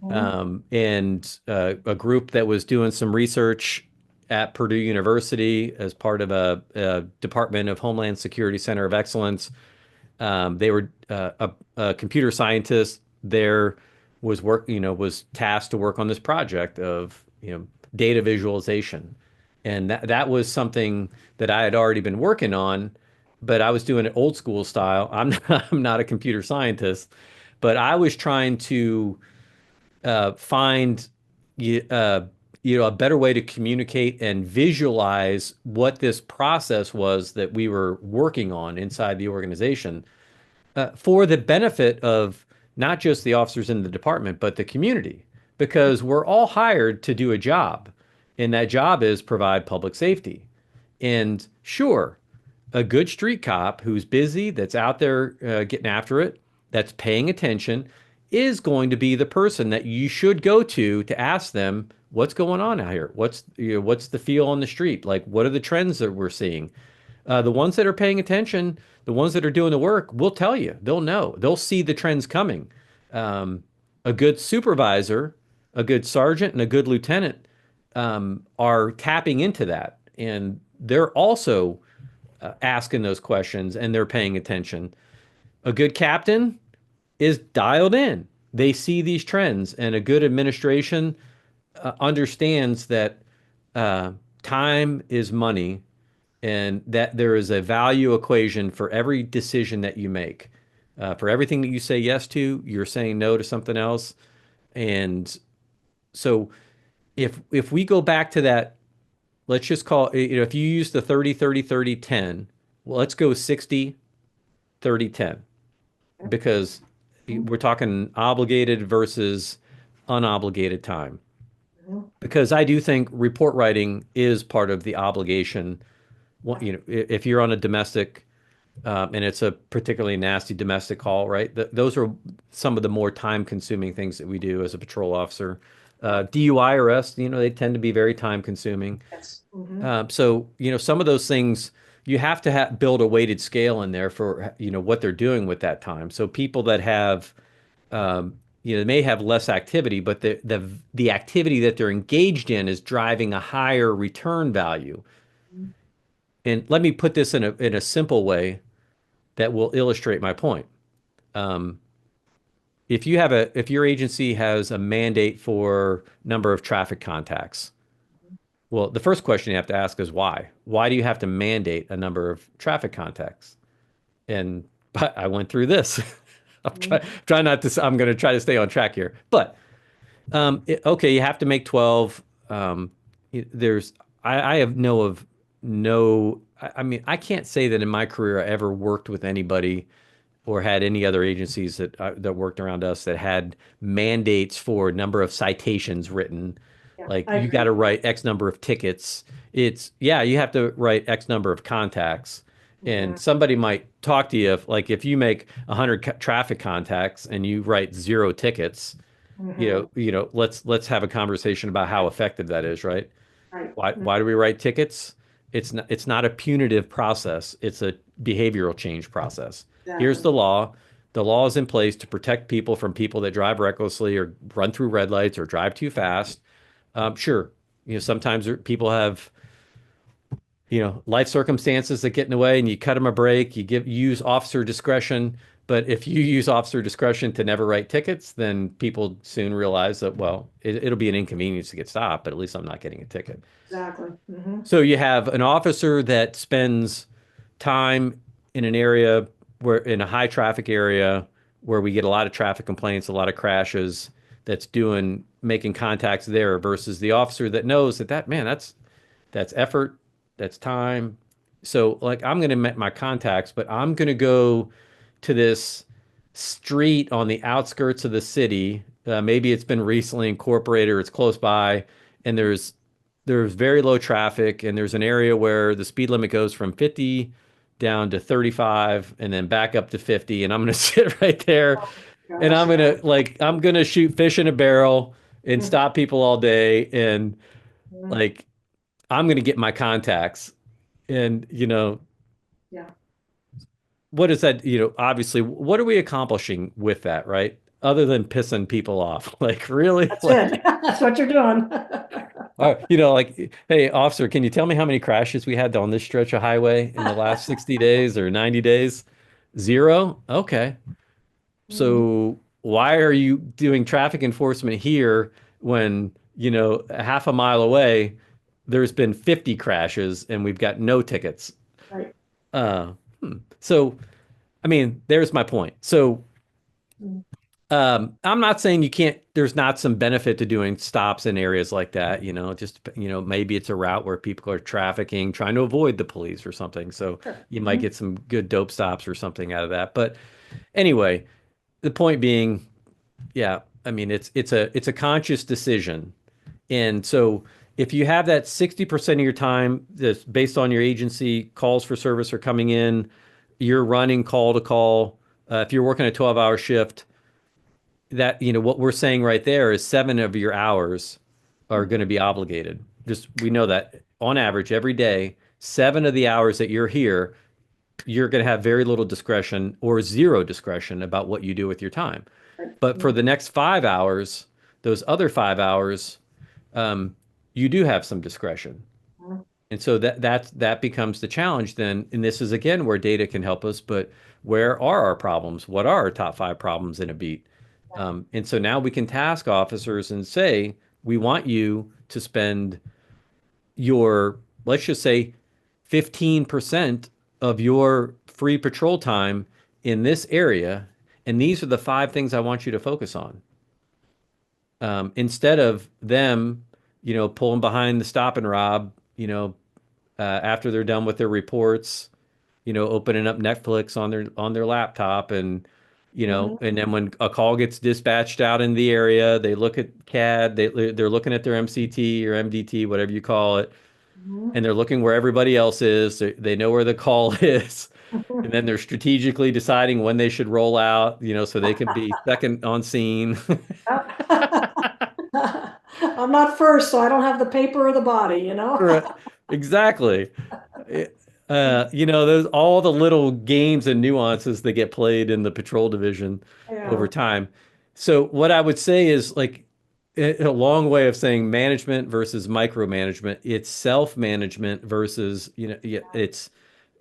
Speaker 2: Mhm.
Speaker 1: and a group that was doing some research at Purdue University as part of a Department of Homeland Security Center of Excellence. They were a computer scientist there was tasked to work on this project of, data visualization. And that was something that I had already been working on, but I was doing it old school style. I'm not a computer scientist, but I was trying to find y- uh, a better way to communicate and visualize what this process was that we were working on inside the organization, for the benefit of not just the officers in the department, but the community, because we're all hired to do a job, and that job is provide public safety. And sure, a good street cop who's busy, that's out there getting after it, that's paying attention, is going to be the person that you should go to ask them what's going on out here. What's the feel on the street? Like, what are the trends that we're seeing? The ones that are paying attention, the ones that are doing the work, will tell you. They'll know. They'll see the trends coming. Um, a good supervisor, a good sergeant, and a good lieutenant are tapping into that, and they're also asking those questions and they're paying attention. A good captain is dialed in. They see these trends, and a good administration understands that uh, time is money, and that there is a value equation for every decision that you make. For everything that you say yes to, you're saying no to something else. And so if we go back to that, let's just call if you use the 30 30 30 10, well, let's go 60 30 10, because we're talking obligated versus unobligated time. Because I do think report writing is part of the obligation. Well, if you're on a domestic, and it's a particularly nasty domestic call, right? Those are some of the more time-consuming things that we do as a patrol officer. DUI arrests, they tend to be very time-consuming.
Speaker 2: Yes.
Speaker 1: So, some of those things you have to build a weighted scale in there for, what they're doing with that time. So people that have, they may have less activity, but the activity that they're engaged in is driving a higher return value. And let me put this in a simple way that will illustrate my point. Um, if your agency has a mandate for number of traffic contacts, well, the first question you have to ask is why? Why do you have to mandate a number of traffic contacts? And but I went through this. I'm not to. I'm going to try to stay on track here. But okay, you have to make 12. There's I have know of no. I mean, I can't say that in my career I ever worked with anybody or had any other agencies that worked around us that had mandates for number of citations written.
Speaker 2: Yeah,
Speaker 1: Like,
Speaker 2: I
Speaker 1: you got
Speaker 2: agree.
Speaker 1: to write X number of tickets. Yeah, you have to write X number of contacts. And
Speaker 2: Mhm.
Speaker 1: somebody might talk to you if you make 100 traffic contacts and you write zero tickets,
Speaker 2: Mhm.
Speaker 1: let's have a conversation about how effective that is, right?
Speaker 2: Right.
Speaker 1: Why do we write tickets? It's not a punitive process. It's a behavioral change process. Here's
Speaker 2: Exactly.
Speaker 1: the law. The law is in place to protect people from people that drive recklessly or run through red lights or drive too fast. Sure, sometimes people have, life circumstances that get in the way, and you cut them a break. Use officer discretion. But if you use officer discretion to never write tickets, then people soon realize that, well, it'll be an inconvenience to get stopped, but at least I'm not getting a ticket.
Speaker 2: Exactly.
Speaker 1: So you have an officer that spends time in an area in a high traffic area where we get a lot of traffic complaints, a lot of crashes, that's making contacts there, versus the officer that knows man, that's effort, that's time. So, like, I'm going to make my contacts, but I'm going to go to this street on the outskirts of the city. Maybe it's been recently incorporated or it's close by, and there's very low traffic, and there's an area where the speed limit goes from 50 down to 35 and then back up to 50. And I'm going to sit right there, and
Speaker 2: Gosh, yeah.
Speaker 1: I'm going to shoot fish in a barrel and stop people all day. And
Speaker 2: Mhm.
Speaker 1: like, I'm going to get my contacts. And,
Speaker 2: Yeah.
Speaker 1: what is that? Obviously, what are we accomplishing with that, right? Other than pissing people off. Like, really?
Speaker 2: That's it. That's what you're doing.
Speaker 1: Like, hey, officer, can you tell me how many crashes we had on this stretch of highway in the last 60 days or 90 days? Zero? Okay.
Speaker 2: Mhm.
Speaker 1: So why are you doing traffic enforcement here when, a half a mile away, there's been 50 crashes and we've got no tickets?
Speaker 2: Right.
Speaker 1: Uh, So, I mean, there's my point. So,
Speaker 2: Mhm.
Speaker 1: I'm not saying there's not some benefit to doing stops in areas like that, maybe it's a route where people are trafficking, trying to avoid the police or something. So
Speaker 2: Sure.
Speaker 1: you might
Speaker 2: Mhm.
Speaker 1: get some good dope stops or something out of that. But anyway, the point being, yeah, I mean, it's a conscious decision. And so if you have that 60% of your time that's based on your agency, calls for service are coming in, you're running call to call. If you're working a 12-hour shift, that, what we're saying right there is 7 of your hours are going to be obligated. Just we know that on average every day, 7 of the hours that you're here, you're going to have very little discretion or zero discretion about what you do with your time.
Speaker 2: Right.
Speaker 1: But for
Speaker 2: Mhm.
Speaker 1: the next 5 hours, those other 5 hours, um, you do have some discretion. And so that becomes the challenge then. And this is again where data can help us, but where are our problems? What are our top 5 problems in a beat? And so now we can task officers and say, we want you to spend your, let's just say, 15% of your free patrol time in this area. And these are the 5 things I want you to focus on. Instead of them, pulling behind the stop and rob, after they're done with their reports, opening up Netflix on their laptop and
Speaker 2: Mhm.
Speaker 1: and then when a call gets dispatched out in the area, they look at CAD, they're looking at their MCT or MDT, whatever you call it,
Speaker 2: Mhm.
Speaker 1: and they're looking where everybody else is. They know where the call is. And then they're strategically deciding when they should roll out, so they can be second on scene.
Speaker 2: I'm not first, so I don't have the paper or the body, you know?
Speaker 1: Right. Exactly. There's all the little games and nuances that get played in the patrol division over
Speaker 2: Yeah.
Speaker 1: time. So what I would say is like a long way of saying management versus micromanagement. It's self-management versus, yeah, it's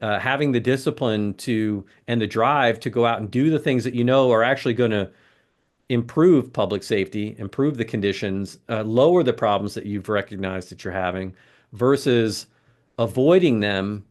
Speaker 1: having the discipline to and the drive to go out and do the things that are actually going to improve public safety, improve the conditions, lower the problems that you've recognized that you're having, versus avoiding them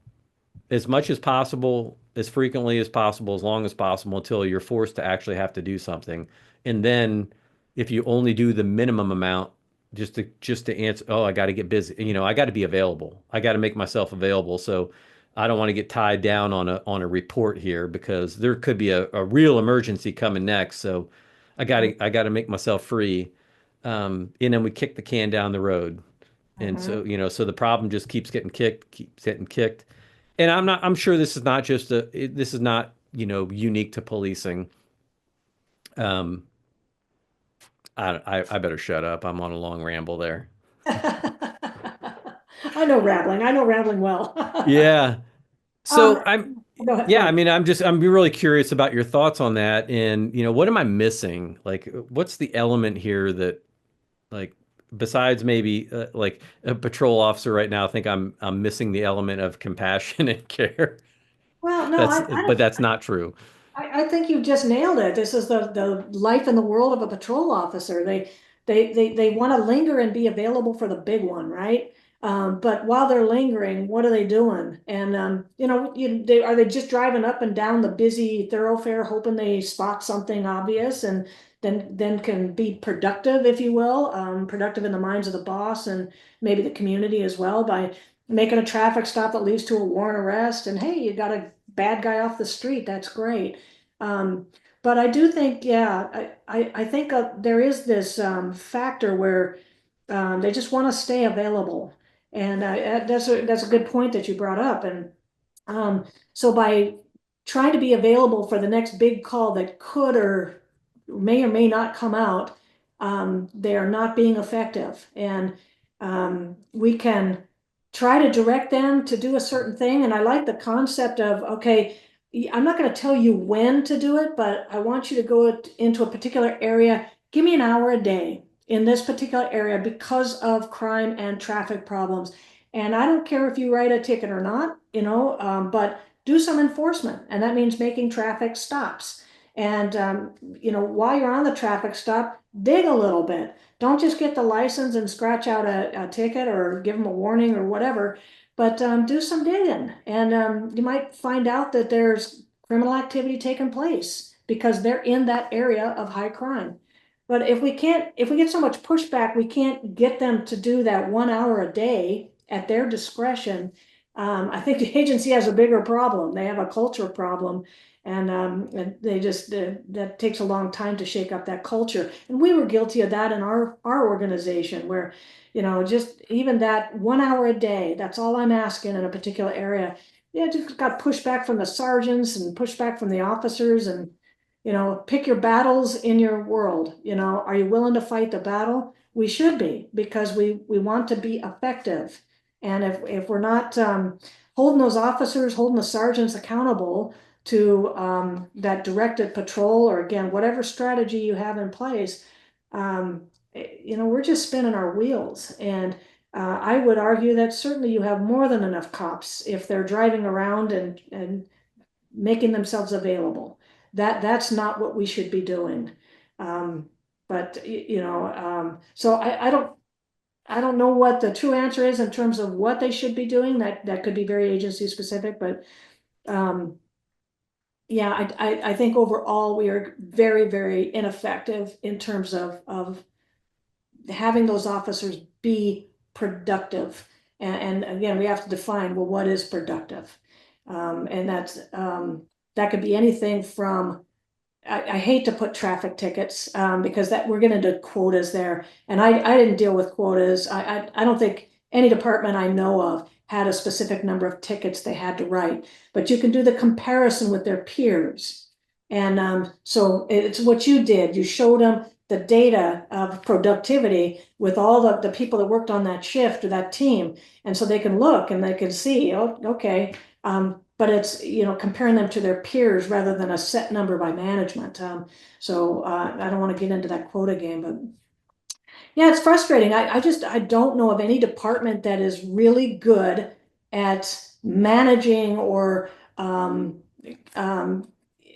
Speaker 1: as much as possible, as frequently as possible, as long as possible, until you're forced to actually have to do something. And then if you only do the minimum amount, just to answer, oh, I got to get busy. I got to be available. I got to make myself available. So I don't want to get tied down on a report here because there could be a real emergency coming next. So I got to make myself free. And then we kick the can down the road. And
Speaker 2: Mhm.
Speaker 1: so the problem just keeps getting kicked, keeps getting kicked. And I'm sure this is not, unique to policing. Um, I better shut up. I'm on a long ramble there.
Speaker 2: I know rambling. I know rambling well.
Speaker 1: Yeah.
Speaker 2: Um,
Speaker 1: So
Speaker 2: go
Speaker 1: yeah, I
Speaker 2: ahead.
Speaker 1: mean, I'm really curious about your thoughts on that. And, what am I missing? Like, what's the element here that, like, besides maybe like a patrol officer right now, I think I'm missing the element of compassion and care.
Speaker 2: Well, no,
Speaker 1: But that's not true.
Speaker 2: I think you just nailed it. This is the life in the world of a patrol officer. They want to linger and be available for the big one, right? But while they're lingering, what are they doing? And are they just driving up and down the busy thoroughfare, hoping they spot something obvious, and then can be productive, if you will, productive in the minds of the boss and maybe the community as well by making a traffic stop that leads to a warrant arrest. And hey, you got a bad guy off the street. That's great. Um, but I do think, yeah, I think there is this factor where they just want to stay available. And that's a good point that you brought up. And um, so by trying to be available for the next big call that could or may not come out, they are not being effective. And we can try to direct them to do a certain thing. And I like the concept of, okay, I'm not going to tell you when to do it, but I want you to go into a particular area. Give me an hour a day in this particular area because of crime and traffic problems. And I don't care if you write a ticket or not, but do some enforcement, and that means making traffic stops. And while you're on the traffic stop, dig a little bit. Don't just get the license and scratch out a ticket or give them a warning or whatever, but do some digging. And you might find out that there's criminal activity taking place because they're in that area of high crime. But if we get so much pushback, we can't get them to do that 1 hour a day at their discretion. I think the agency has a bigger problem. They have a culture problem, and they just that takes a long time to shake up that culture. And we were guilty of that in our organization, where just even that 1 hour a day, that's all I'm asking in a particular area. Yeah, just got pushback from the sergeants and pushback from the officers, and pick your battles in your world. Are you willing to fight the battle? We should be, because we want to be effective. And if we're not holding those officers, holding the sergeants accountable to that directed patrol, or again, whatever strategy you have in place, we're just spinning our wheels. And I would argue that certainly you have more than enough cops if they're driving around and making themselves available. That's not what we should be doing. So I don't know what the true answer is in terms of what they should be doing. That could be very agency specific, but yeah, I think overall we are very, very ineffective in terms of having those officers be productive. And again, we have to define, well, what is productive? And that could be anything from, I hate to put traffic tickets because that we're getting into quotas there. And I didn't deal with quotas. I don't think any department I know of had a specific number of tickets they had to write, but you can do the comparison with their peers. And so it's what you did. You showed them the data of productivity with all the people that worked on that shift or that team. And so they can look and they can see, oh, okay. But it's, comparing them to their peers rather than a set number by management. So I don't want to get into that quota game, but yeah, it's frustrating. I don't know of any department that is really good at managing or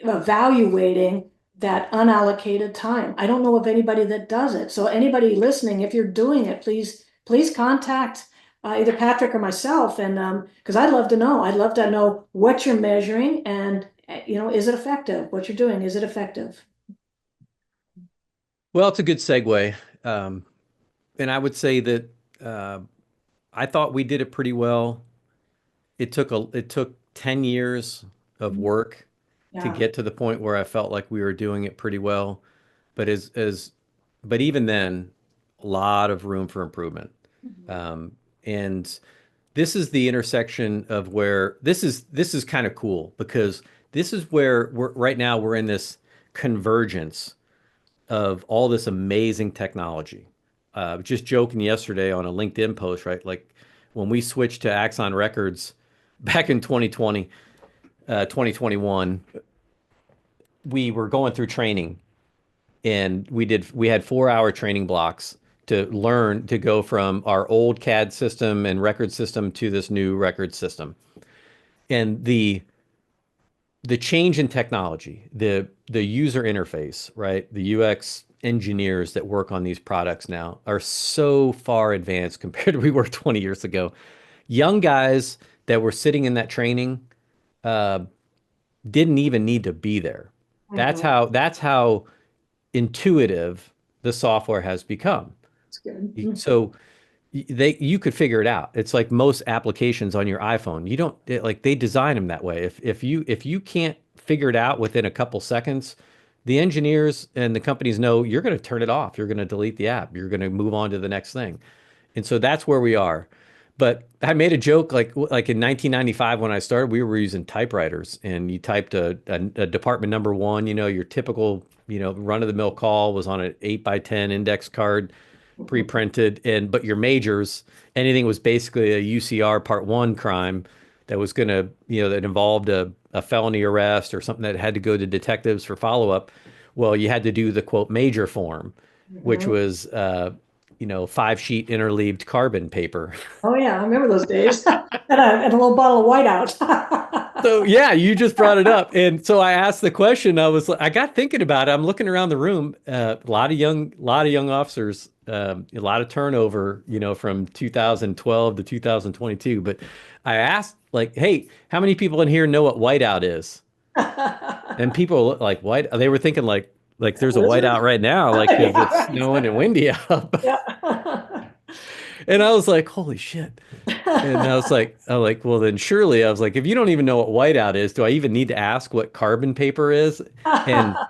Speaker 2: evaluating that unallocated time. I don't know of anybody that does it. So anybody listening, if you're doing it, please contact either Patrick or myself, and because I'd love to know. I'd love to know what you're measuring, and is it effective? What you're doing, is it effective?
Speaker 1: Well, it's a good segue. And I would say that I thought we did it pretty well. It took 10 years of work to
Speaker 2: Yeah.
Speaker 1: get to the point where I felt like we were doing it pretty well. But but even then, a lot of room for improvement. And this is the intersection of where this is kind of cool, because this is where right now we're in this convergence of all this amazing technology. Just joking yesterday on a LinkedIn post, right? Like when we switched to Axon Records back in 2020, 2021, we were going through training, and we had 4 hour training blocks to learn to go from our old CAD system and record system to this new record system. And the change in technology, the user interface, right? The UX engineers that work on these products now are so far advanced compared to we were 20 years ago. Young guys that were sitting in that training uh, didn't even need to be there.
Speaker 2: Mhm.
Speaker 1: That's how intuitive the software has become.
Speaker 2: That's good. Mhm.
Speaker 1: So you could figure it out. It's like most applications on your iPhone. You don't like they design them that way. If you can't figure it out within a couple seconds, the engineers and the companies know you're going to turn it off. You're going to delete the app. You're going to move on to the next thing. And so that's where we are. But I made a joke like in 1995 when I started, we were using typewriters, and you typed a department number one, your typical, run-of-the-mill call was on an 8x10 index card, pre-printed, but your majors, anything was basically a UCR part one crime that was gonna, that involved a felony arrest or something that had to go to detectives for follow-up. Well, you had to do the quote major form, which
Speaker 2: Mhm.
Speaker 1: was 5 sheet interleaved carbon paper.
Speaker 2: Oh yeah, I remember those days. And a little bottle of whiteout.
Speaker 1: So yeah, you just brought it up, and so I asked the question. I got thinking about it. I'm looking around the room. A lot of young officers, a lot of turnover. From 2012 to 2022. But I asked, like, hey, how many people in here know what whiteout is? And people like white. They were thinking like
Speaker 2: A
Speaker 1: there's a
Speaker 2: blizzard?
Speaker 1: whiteout right now, like because
Speaker 2: Yeah,
Speaker 1: it's
Speaker 2: right.
Speaker 1: snowing and windy out.
Speaker 2: Yeah.
Speaker 1: And I was like, holy shit. And I was like, well, then surely I was like, if you don't even know what whiteout is, do I even need to ask what carbon paper is? And I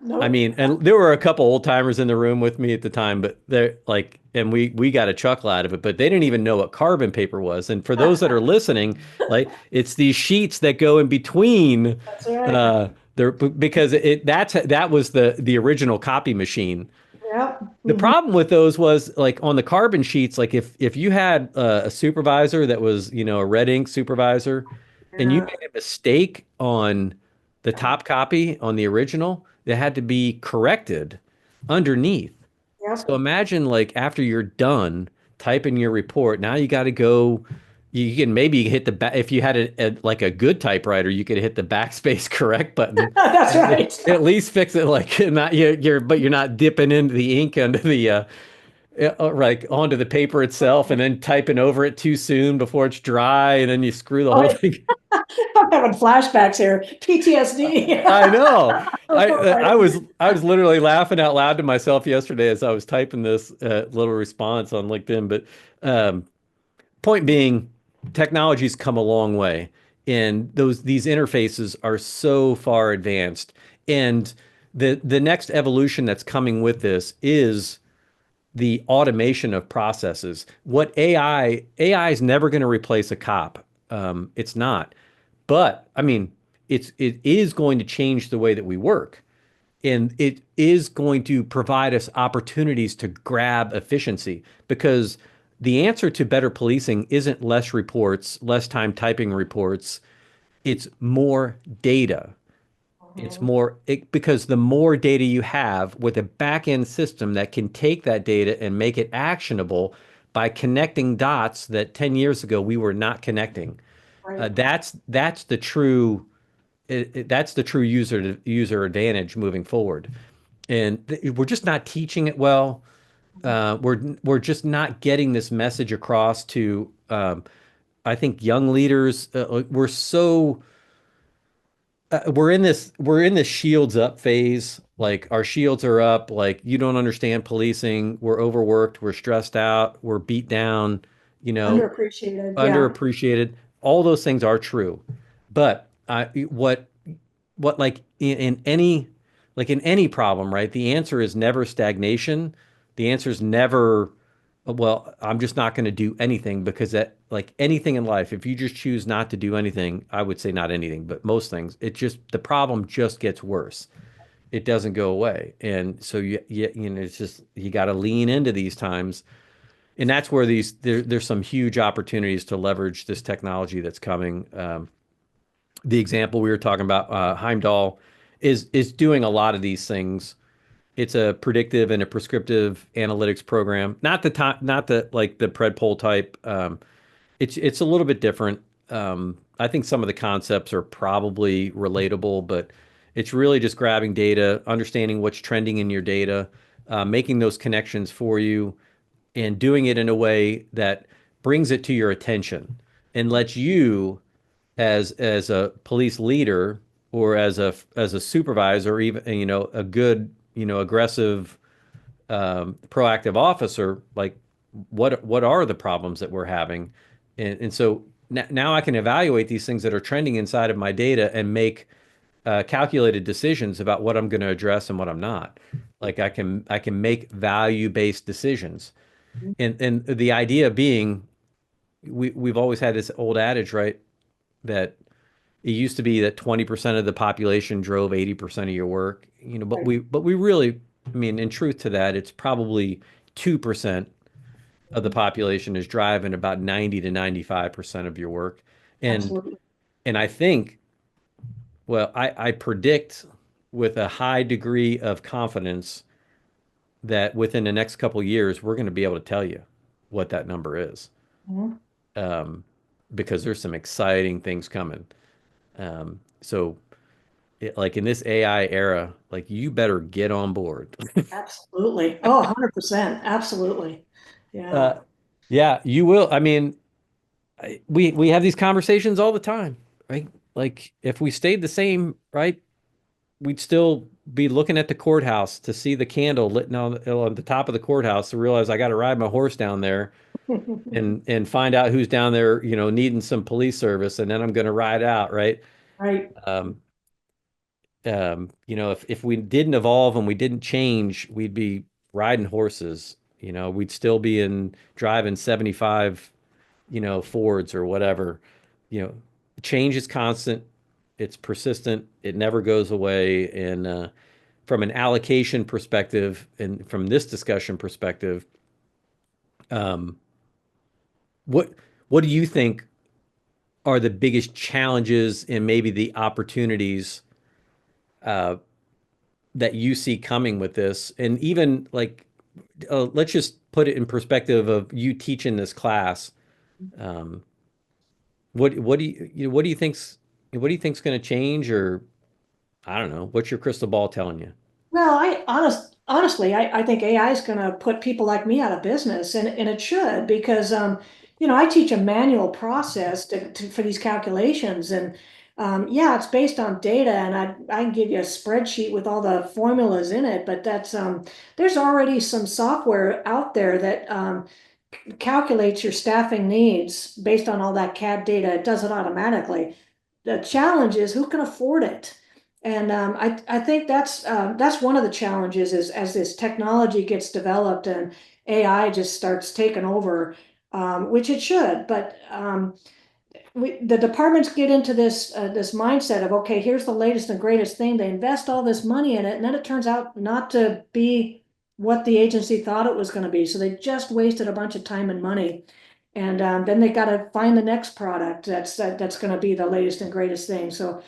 Speaker 2: Nope.
Speaker 1: mean, and there were a couple old timers in the room with me at the time, but they're like, and we got a chuckle out of it, but they didn't even know what carbon paper was. And for those that are listening, like it's these sheets that go in between,
Speaker 2: That's right.
Speaker 1: uh, there because that was the original copy machine.
Speaker 2: Yep.
Speaker 1: The
Speaker 2: Mhm.
Speaker 1: problem with those was like on the carbon sheets, like if you had a supervisor that was, a red ink supervisor, and you
Speaker 2: Yeah.
Speaker 1: made a mistake on the top copy on the original, that had to be corrected underneath.
Speaker 2: Yep.
Speaker 1: So imagine like after you're done typing your report, now you got to go. You can maybe hit the back if you had like a good typewriter, you could hit the backspace correct button.
Speaker 2: That's
Speaker 1: And
Speaker 2: right.
Speaker 1: at least fix it like not but you're not dipping into the ink under the like onto the paper itself and then typing over it too soon before it's dry and then you screw the whole
Speaker 2: I,
Speaker 1: thing.
Speaker 2: I'm having flashbacks here. PTSD.
Speaker 1: I know. I
Speaker 2: Report
Speaker 1: I
Speaker 2: writing.
Speaker 1: was I was literally laughing out loud to myself yesterday as I was typing this little response on LinkedIn. But um, point being, technology's come a long way, and these interfaces are so far advanced. And the next evolution that's coming with this is the automation of processes. What AI is never going to replace a cop. It's not. But I mean, it is going to change the way that we work, and it is going to provide us opportunities to grab efficiency because the answer to better policing isn't less reports, less time typing reports. It's more data. It's
Speaker 2: Mhm.
Speaker 1: more because the more data you have with a back end system that can take that data and make it actionable by connecting dots that 10 years ago we were not connecting.
Speaker 2: Right.
Speaker 1: That's the true that's the true user advantage moving forward. And we're just not teaching it well. We're just not getting this message across to I think young leaders. We're in this shields up phase. Like our shields are up. Like you don't understand policing. We're overworked. We're stressed out. We're beat down. You know,
Speaker 2: Underappreciated. Yeah.
Speaker 1: underappreciated. All those things are true, but what like in any problem, right? The answer is never stagnation. The answer is never, well, I'm just not going to do anything because that like anything in life, if you just choose not to do anything, I would say not anything, but most things, the problem just gets worse. It doesn't go away. And so it's just you got to lean into these times. And that's where there's some huge opportunities to leverage this technology that's coming. The example we were talking about, Heimdall, is doing a lot of these things. It's a predictive and a prescriptive analytics program, not the like the predpol type. It's a little bit different. I think some of the concepts are probably relatable, but it's really just grabbing data, understanding what's trending in your data, making those connections for you, and doing it in a way that brings it to your attention and lets you as a police leader or as a supervisor, or even a good aggressive proactive officer, like what are the problems that we're having, and so now I can evaluate these things that are trending inside of my data and make calculated decisions about what I'm going to address and what I'm not. Like I can make value-based decisions, and the idea being we've always had this old adage, right? That it used to be that 20% of the population drove 80% of your work, but
Speaker 2: Right.
Speaker 1: we really, I mean, in truth to that, it's probably 2% of the population is driving about 90 to 95% of your work. And
Speaker 2: Absolutely.
Speaker 1: and I think, well, I predict with a high degree of confidence that within the next couple of years, we're going to be able to tell you what that number is.
Speaker 2: Mhm.
Speaker 1: Um, because there's some exciting things coming. So like in this AI era, like you better get on board.
Speaker 2: Absolutely. Oh, 100%. Absolutely. Yeah.
Speaker 1: Uh, yeah, you will. I mean, we have these conversations all the time, right? Like if we stayed the same, right, we'd still be looking at the courthouse to see the candle lit on the top of the courthouse to realize I got to ride my horse down there and find out who's down there, needing some police service, and then I'm going to ride out, right?
Speaker 2: Right.
Speaker 1: Um, if we didn't evolve and we didn't change, we'd be riding horses. We'd still be in driving 75, Fords or whatever. You know, change is constant, it's persistent, it never goes away. And from an allocation perspective, and from this discussion perspective, um, what what do you think are the biggest challenges and maybe the opportunities uh, that you see coming with this? And even like, let's just put it in perspective of you teaching this class. Um, what do what do you think's going to change, or I don't know, what's your crystal ball telling you?
Speaker 2: Well, honestly, I think AI is going to put people like me out of business, and it should because I teach a manual process for these calculations, and yeah, it's based on data, and I can give you a spreadsheet with all the formulas in it, but there's already some software out there that calculates your staffing needs based on all that CAD data. It does it automatically. The challenge is who can afford it. And I think that's one of the challenges is as this technology gets developed and AI just starts taking over, which it should. But the departments get into this mindset of, okay, here's the latest and greatest thing. They invest all this money in it, and then it turns out not to be what the agency thought it was going to be. So they just wasted a bunch of time and money, and then they got to find the next product that's going to be the latest and greatest thing. So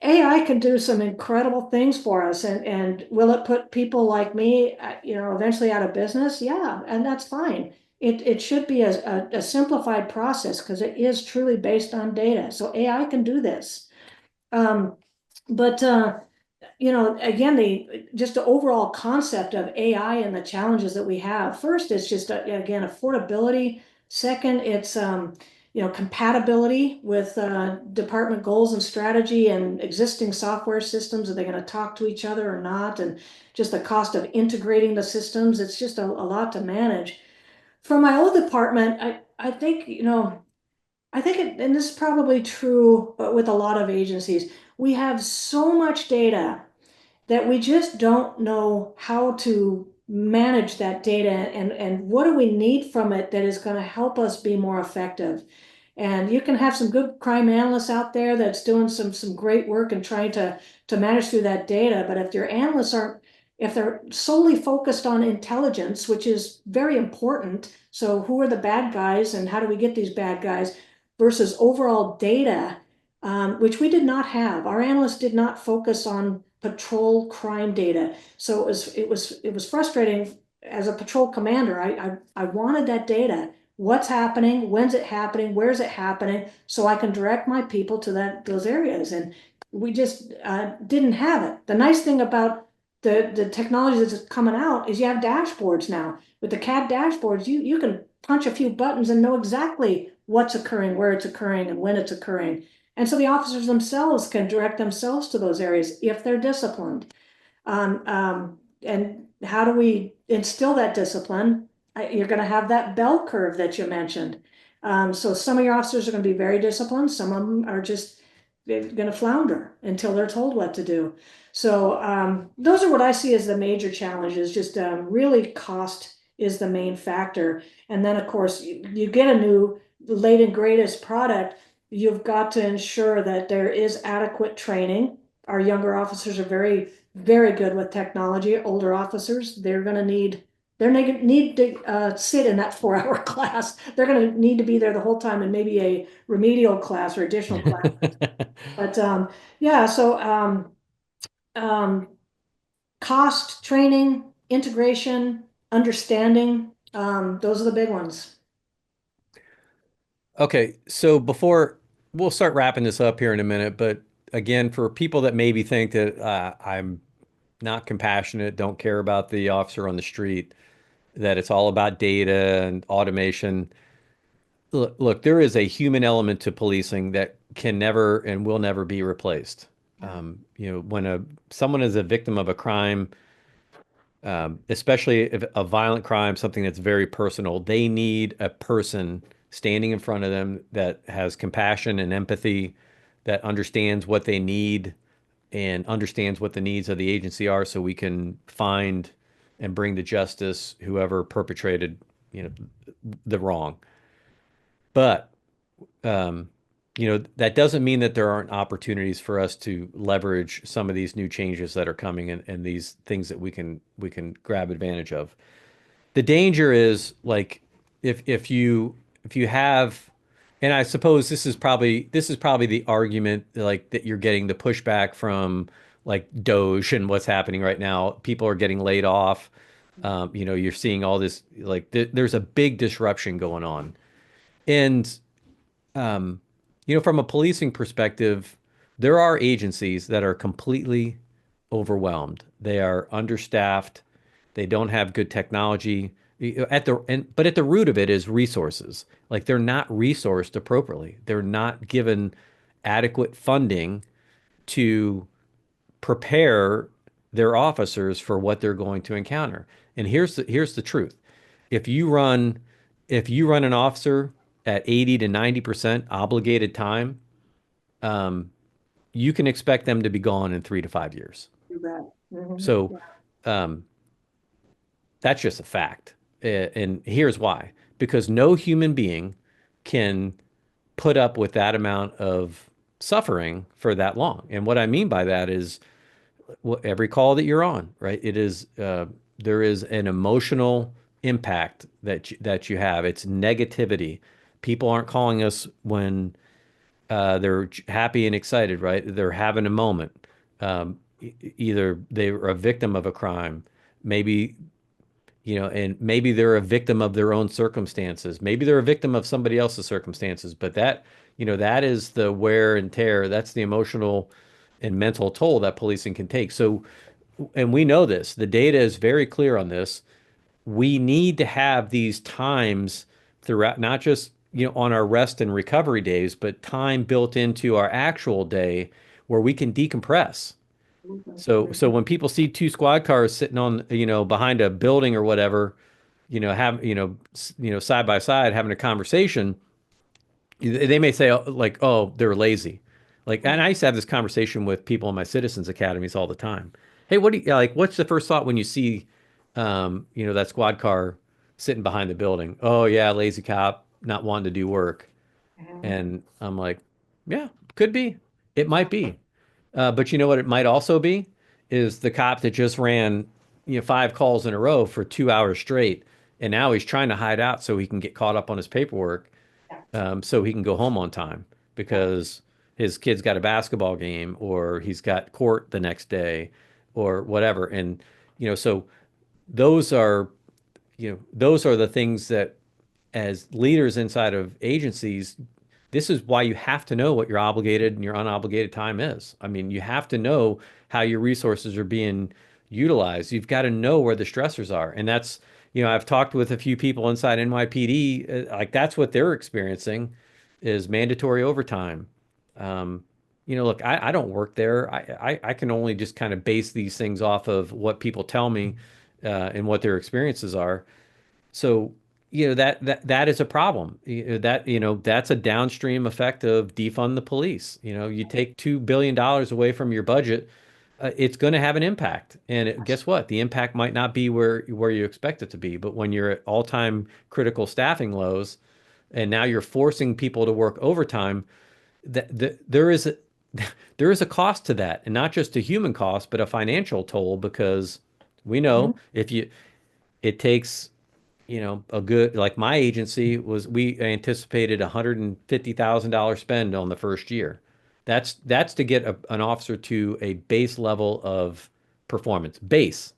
Speaker 2: AI can do some incredible things for us, and will it put people like me, eventually out of business? Yeah, and that's fine. It should be a simplified process because it is truly based on data. So AI can do this. Um, but again, the overall concept of AI and the challenges that we have. First, it's just again affordability. Second, it's compatibility with department goals and strategy and existing software systems. Are they going to talk to each other or not? And just the cost of integrating the systems. It's just a lot to manage. For my old department, I think, and this is probably true with a lot of agencies, we have so much data that we just don't know how to manage that data and what do we need from it that is going to help us be more effective. And you can have some good crime analysts out there that's doing some great work and trying to manage through that data. But if your analysts aren't, if they're solely focused on intelligence, which is very important, so who are the bad guys and how do we get these bad guys versus overall data, which we did not have. Our analysts did not focus on patrol crime data. So it was frustrating as a patrol commander. I wanted that data. What's happening? When's it happening? Where's it happening? So I can direct my people to those areas. And we just didn't have it. The nice thing about the technology that's coming out is you have dashboards now. With the CAD dashboards, you can punch a few buttons and know exactly what's occurring, where it's occurring, and when it's occurring. And so the officers themselves can direct themselves to those areas if they're disciplined. And how do we instill that discipline? You're going to have that bell curve that you mentioned. So some of your officers are going to be very disciplined. Some of them are just going to flounder until they're told what to do. So those are what I see as the major challenges. Just really cost is the main factor. And then, of course, you get a new late and greatest product. You've got to ensure that there is adequate training. Our younger officers are very, very good with technology. Older officers, they're going to need to sit in that 4 hour class. They're going to need to be there the whole time and maybe a remedial class or additional class. But yeah, so um, cost, training, integration, understanding, those are the big ones.
Speaker 1: Okay, so before we'll start wrapping this up here in a minute, but again, for people that maybe think that I'm not compassionate, don't care about the officer on the street, that it's all about data and automation. Look, there is a human element to policing that can never and will never be replaced.
Speaker 2: Yeah.
Speaker 1: When someone is a victim of a crime, especially if a violent crime, something that's very personal, they need a person standing in front of them that has compassion and empathy, that understands what they need and understands what the needs of the agency are, so we can find and bring to justice whoever perpetrated, you know, the wrong. But that doesn't mean that there aren't opportunities for us to leverage some of these new changes that are coming and these things that we can grab advantage of. The danger is like if you have, and I suppose this is probably the argument like that you're getting the pushback from like Doge and what's happening right now. People are getting laid off. You're seeing all this like there's a big disruption going on. And um, from a policing perspective, there are agencies that are completely overwhelmed. They are understaffed. They don't have good technology. But at the root of it is resources. Like they're not resourced appropriately. They're not given adequate funding to prepare their officers for what they're going to encounter. And here's the truth. If you run if you run an officer at 80 to 90% obligated time, um, you can expect them to be gone in 3 to 5 years.
Speaker 2: You bet.
Speaker 1: So
Speaker 2: Yeah.
Speaker 1: um, that's just a fact. And here's why. Because no human being can put up with that amount of suffering for that long. And what I mean by that is every call that you're on, right? There is an emotional impact that you have. It's negativity. People aren't calling us when they're happy and excited, right? They're having a moment. Either they were a victim of a crime, maybe, and maybe they're a victim of their own circumstances. Maybe they're a victim of somebody else's circumstances, but that is the wear and tear. That's the emotional and mental toll that policing can take. So, and we know this, the data is very clear on this. We need to have these times throughout, not just, on our rest and recovery days, but time built into our actual day where we can decompress. So when people see two squad cars sitting on, behind a building or whatever, side by side having a conversation, they may say like, oh, they're lazy. Like, and I used to have this conversation with people in my citizens academies all the time. Hey, what do you like? What's the first thought when you see, that squad car sitting behind the building? Oh yeah, lazy cop, not wanting to do work.
Speaker 2: Mhm.
Speaker 1: And I'm like, yeah, could be. It might be. But you know what it might also be is the cop that just ran, 5 calls in a row for 2 hours straight, and now he's trying to hide out so he can get caught up on his paperwork,
Speaker 2: Yeah.
Speaker 1: so he can go home on time
Speaker 2: Yeah.
Speaker 1: because his kid's got a basketball game or he's got court the next day or whatever. And so those are those are the things that as leaders inside of agencies, this is why you have to know what your obligated and your unobligated time is. I mean, you have to know how your resources are being utilized. You've got to know where the stressors are. And that's, I've talked with a few people inside NYPD, like that's what they're experiencing is mandatory overtime. Look, I don't work there. I can only just kind of base these things off of what people tell me, and what their experiences are. So, that is a problem. That's a downstream effect of defund the police. You take $2 billion away from your budget, it's going to have an impact. And guess what? The impact might not be where you expect it to be. But when you're at all-time critical staffing lows, and now you're forcing people to work overtime, there is there is a cost to that, and not just a human cost, but a financial toll because we
Speaker 2: Mhm.
Speaker 1: know if you it takes a good, like my agency we anticipated $150,000 spend on the first year. That's to get an officer to a base level of performance. Base.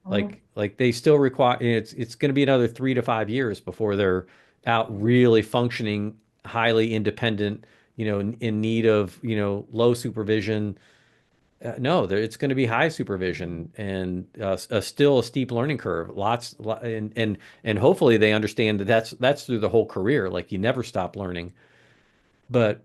Speaker 2: Mhm.
Speaker 1: Like they still require, it's going to be another 3 to 5 years before they're out really functioning, highly independent, in need of, low supervision. No, it's going to be high supervision and still a steep learning curve. And hopefully they understand that that's through the whole career. Like you never stop learning. But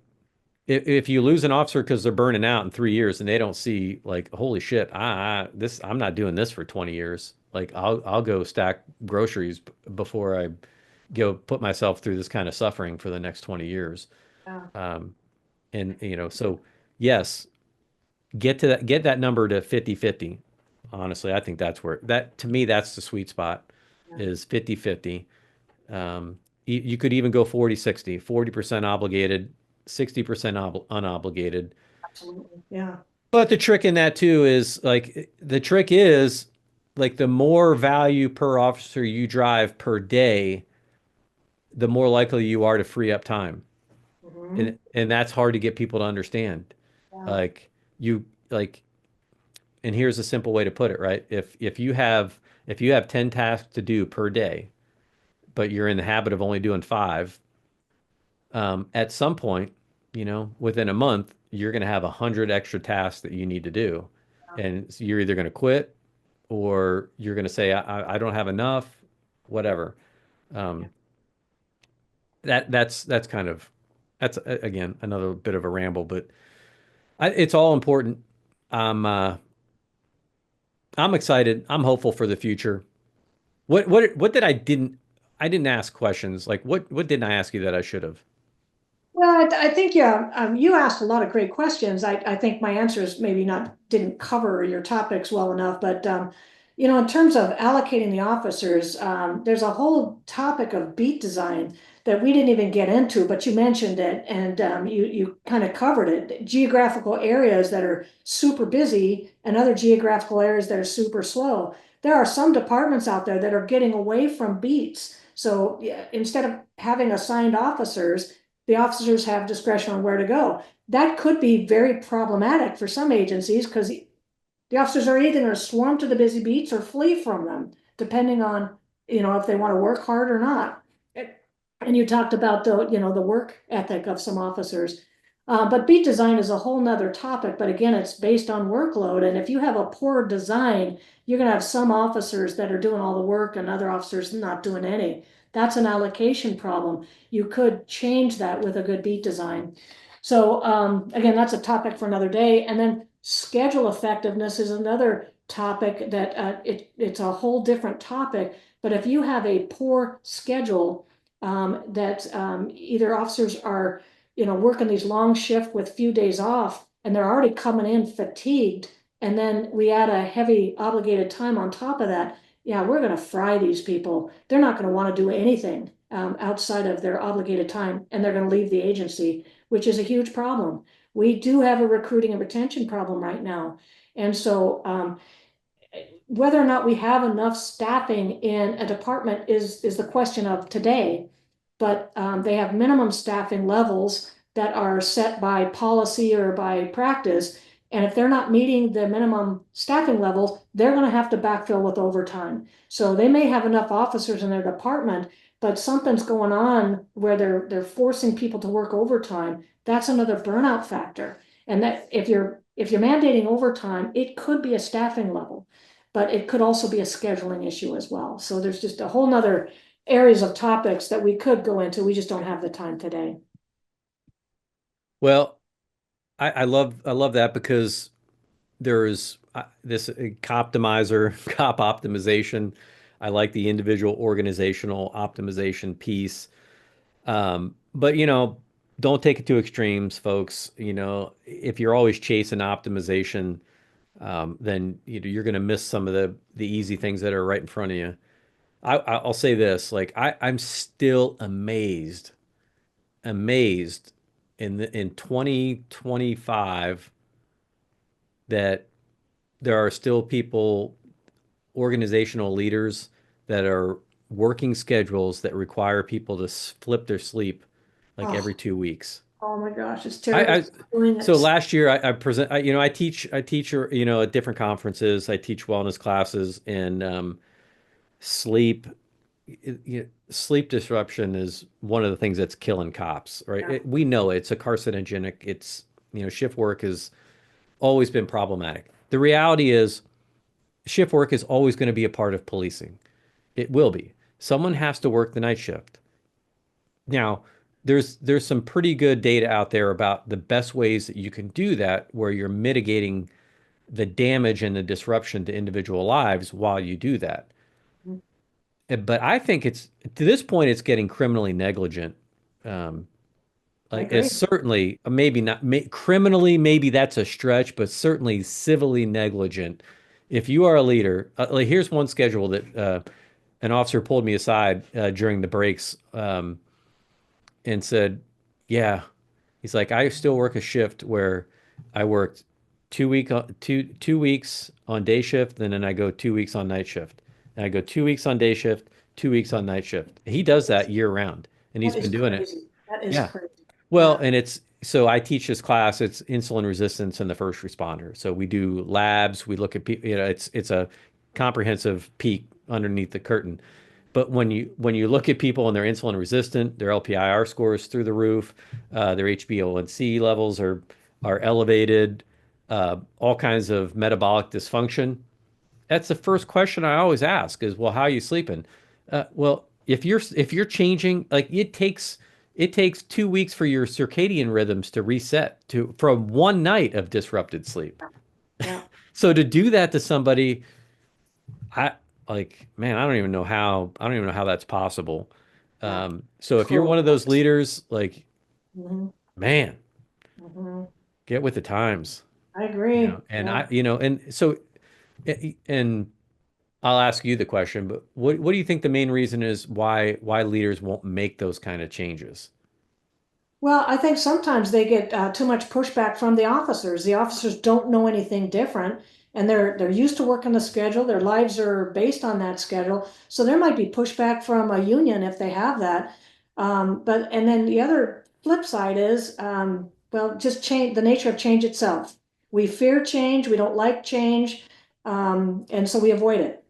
Speaker 1: if you lose an officer because they're burning out in 3 years and they don't see like, holy shit, I'm not doing this for 20 years. Like I'll go stack groceries before I go put myself through this kind of suffering for the next 20 years.
Speaker 2: Yeah.
Speaker 1: Um, and so yes, get that number to 50-50. Honestly, I think to me, that's the sweet spot
Speaker 2: Yeah.
Speaker 1: is 50-50. You could even go 40-60, 40% obligated, 60% unobligated.
Speaker 2: Absolutely. Yeah.
Speaker 1: But the trick in that too is like the more value per officer you drive per day, the more likely you are to free up time.
Speaker 2: Hmm.
Speaker 1: And that's hard to get people to understand.
Speaker 2: Yeah.
Speaker 1: Like you like and here's a simple way to put it, right? If you have 10 tasks to do per day, but you're in the habit of only doing five, at some point, within a month, you're going to have 100 extra tasks that you need to do. And so you're either going to quit or you're going to say, I don't have enough, whatever.
Speaker 2: Yeah.
Speaker 1: Um, that's kind of, that's again, another bit of a ramble, but it's all important. I'm, uh, I'm excited. I'm hopeful for the future. What I didn't ask questions. Like what didn't I ask you that I should have?
Speaker 2: Well, I think yeah, you asked a lot of great questions. I think my answers maybe not didn't cover your topics well enough, but in terms of allocating the officers, there's a whole topic of beat design that we didn't even get into, but you mentioned it, and you kind of covered it. Geographical areas that are super busy, and other geographical areas that are super slow. There are some departments out there that are getting away from beats. So yeah, instead of having assigned officers, the officers have discretion on where to go. That could be very problematic for some agencies because the officers are either going to swarm to the busy beats or flee from them, depending on, if they want to work hard or not. And you talked about the work ethic of some officers. But beat design is a whole nother topic. But again, it's based on workload. And if you have a poor design, you're going to have some officers that are doing all the work and other officers not doing any. That's an allocation problem. You could change that with a good beat design. So again, that's a topic for another day. And then schedule effectiveness is another topic that it's a whole different topic. But if you have a poor schedule, that either officers are, working these long shifts with few days off, and they're already coming in fatigued, and then we add a heavy obligated time on top of that. Yeah, we're going to fry these people. They're not going to want to do anything outside of their obligated time, and they're going to leave the agency, which is a huge problem. We do have a recruiting and retention problem right now. And so whether or not we have enough staffing in a department is the question of today. But they have minimum staffing levels that are set by policy or by practice. And if they're not meeting the minimum staffing levels, they're going to have to backfill with overtime. So they may have enough officers in their department, but something's going on where they're forcing people to work overtime. That's another burnout factor. And that if you're mandating overtime, it could be a staffing level, but it could also be a scheduling issue as well. So there's just a whole nother areas of topics that we could go into. We just don't have the time today.
Speaker 1: Well, I love that because there's this Coptimizer, cop optimization. I like the individual organizational optimization piece. But don't take it to extremes, folks. If you're always chasing optimization, then you're going to miss some of the easy things that are right in front of you. I'll say this, like I'm still amazed in 2025 that there are still people, organizational leaders that are working schedules that require people to flip their sleep like
Speaker 2: Oh,
Speaker 1: every 2 weeks.
Speaker 2: oh my gosh, it's
Speaker 1: I,
Speaker 2: terrible
Speaker 1: I
Speaker 2: doing
Speaker 1: so
Speaker 2: it.
Speaker 1: last year I present I teach at different conferences. I teach wellness classes and sleep sleep disruption is one of the things that's killing cops, right?
Speaker 2: Yeah.
Speaker 1: We know it's a carcinogenic. Shift work has always been problematic. The reality is shift work is always going to be a part of policing. It will be. Someone has to work the night shift. Now, there's some pretty good data out there about the best ways that you can do that where you're mitigating the damage and the disruption to individual lives while you do that.
Speaker 2: Mhm.
Speaker 1: But I think it's to this point it's getting criminally negligent. Um,
Speaker 2: I
Speaker 1: like
Speaker 2: agree.
Speaker 1: it's certainly maybe not criminally, maybe that's a stretch, but certainly civilly negligent. If you are a leader, like here's one schedule that an officer pulled me aside during the breaks and said, "Yeah." He's like, "I still work a shift where I worked 2 weeks on day shift, and then I go 2 weeks on night shift. And I go 2 weeks on day shift, 2 weeks on night shift." He does that year round, and he's
Speaker 2: That is
Speaker 1: been doing it.
Speaker 2: crazy. That is
Speaker 1: Yeah.
Speaker 2: crazy.
Speaker 1: Well,
Speaker 2: Yeah.
Speaker 1: and it's so I teach this class, it's insulin resistance in the first responder. So we do labs, we look at people, it's a comprehensive peek underneath the curtain. But when you look at people and they're insulin resistant, their LPIR scores through the roof, their HbA1c levels are elevated, all kinds of metabolic dysfunction. That's the first question I always ask is, well, how are you sleeping? Well, if you're changing, like it takes 2 weeks for your circadian rhythms to reset to from one night of disrupted sleep.
Speaker 2: Yeah.
Speaker 1: So to do that to somebody, I like, man, I don't even know how that's possible.
Speaker 2: Yeah.
Speaker 1: So if you're one
Speaker 2: Cruel.
Speaker 1: of those leaders, like,
Speaker 2: Hmm.
Speaker 1: man,
Speaker 2: Hmm.
Speaker 1: get with the times,
Speaker 2: I agree.
Speaker 1: and
Speaker 2: Yeah.
Speaker 1: and so, and I'll ask you the question, but what do you think the main reason is why leaders won't make those kind of changes?
Speaker 2: Well, I think sometimes they get too much pushback from the officers. The officers don't know anything different, and they're used to working the schedule. Their lives are based on that schedule, so there might be pushback from a union if they have that. But and then the other flip side is, well, just change the nature of change itself. We fear change. We don't like change, and so we avoid it.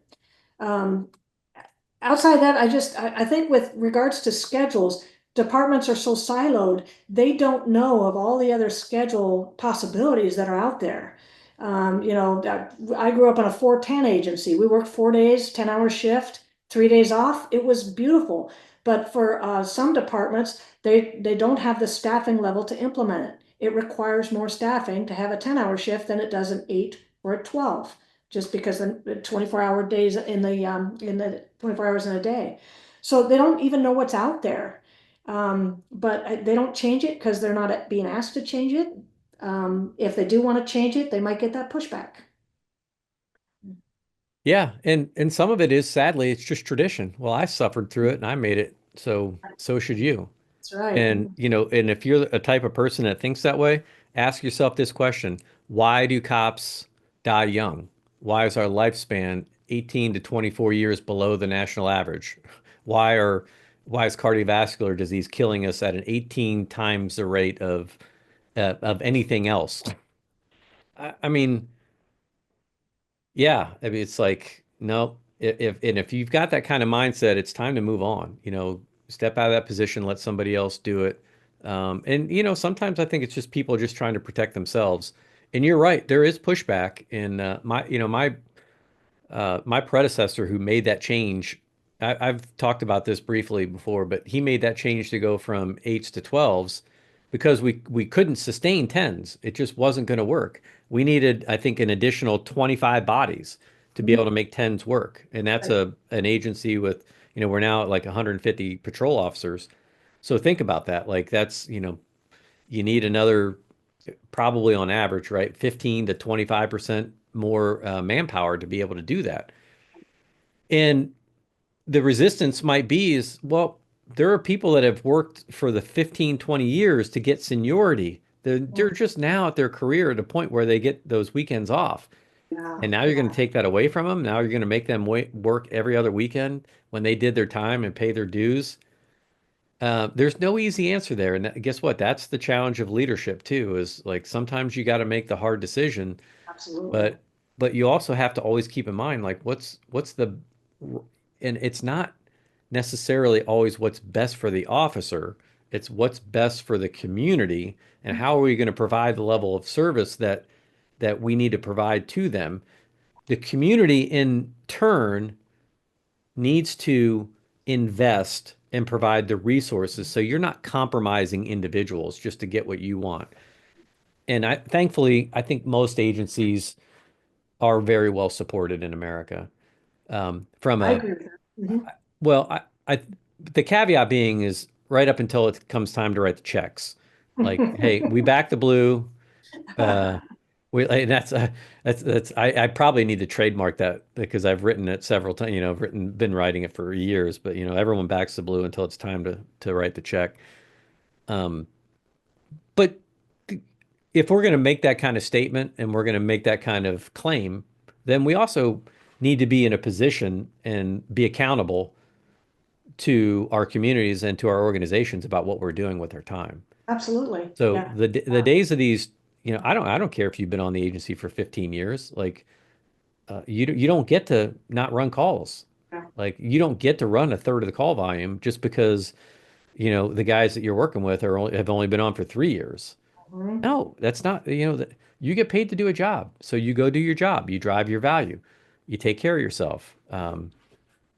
Speaker 2: Um, Outside that, I think with regards to schedules, departments are so siloed, they don't know of all the other schedule possibilities that are out there. I grew up in a 410 agency. We worked 4 days, 10-hour shift, 3 days off. It was beautiful. But for some departments, they don't have the staffing level to implement it. It requires more staffing to have a 10-hour shift than it does an 8 or a 12, just because the 24-hour days in the 24 hours in a day. So they don't even know what's out there. But they don't change it because they're not being asked to change it. If they do want to change it, they might get that pushback.
Speaker 1: Yeah, and some of it is sadly it's just tradition. Well, I suffered through it and I made it, so should you.
Speaker 2: That's right.
Speaker 1: And if you're a type of person that thinks that way, ask yourself this question: why do cops die young? Why is our lifespan 18 to 24 years below the national average? Why are why is cardiovascular disease killing us at an 18 times the rate of anything else? I mean, yeah, I mean it's like no, if you've got that kind of mindset, it's time to move on. Step out of that position, let somebody else do it. And sometimes I think it's just people just trying to protect themselves. And you're right, there is pushback. And my predecessor who made that change, I've talked about this briefly before, but he made that change to go from eights to 12s because we couldn't sustain tens. It just wasn't going to work. We needed, I think, an additional 25 bodies to be able to make tens work. And that's
Speaker 2: Right.
Speaker 1: an agency with, we're now at like 150 patrol officers. So think about that. Like that's, you need another probably on average, right? 15 to 25% more manpower to be able to do that. And the resistance might be is, well, there are people that have worked for the 15, 20 years to get seniority. They're just now at their career at a point where they get those weekends off.
Speaker 2: Yeah.
Speaker 1: And now you're going to
Speaker 2: Yeah.
Speaker 1: take that away from them. Now you're going to make them work every other weekend when they did their time and pay their dues. There's no easy answer there. And guess what? That's the challenge of leadership too, is like sometimes you got to make the hard decision,
Speaker 2: Absolutely.
Speaker 1: but you also have to always keep in mind like what's the and it's not necessarily always what's best for the officer. It's what's best for the community and how are we going to provide the level of service that we need to provide to them. The community in turn needs to invest and provide the resources so you're not compromising individuals just to get what you want. And thankfully, I think most agencies are very well supported in America. From
Speaker 2: I
Speaker 1: a
Speaker 2: agree with that. Mhm.
Speaker 1: well, the caveat being is right up until it comes time to write the checks. Like, hey, we back the blue. Uh, and that's I probably need to trademark that because I've written it several times. I've been writing it for years, but everyone backs the blue until it's time to write the check. Um, but if we're going to make that kind of statement and we're going to make that kind of claim, then we also need to be in a position and be accountable to our communities and to our organizations about what we're doing with our time.
Speaker 2: Absolutely.
Speaker 1: So
Speaker 2: Yeah.
Speaker 1: the days of these, I don't care if you've been on the agency for 15 years. Like you don't get to not run calls.
Speaker 2: Yeah.
Speaker 1: Like you don't get to run a third of the call volume just because the guys that you're working with have only been on for 3 years.
Speaker 2: Mhm.
Speaker 1: No, that's not, you get paid to do a job. So you go do your job, you drive your value, you take care of yourself.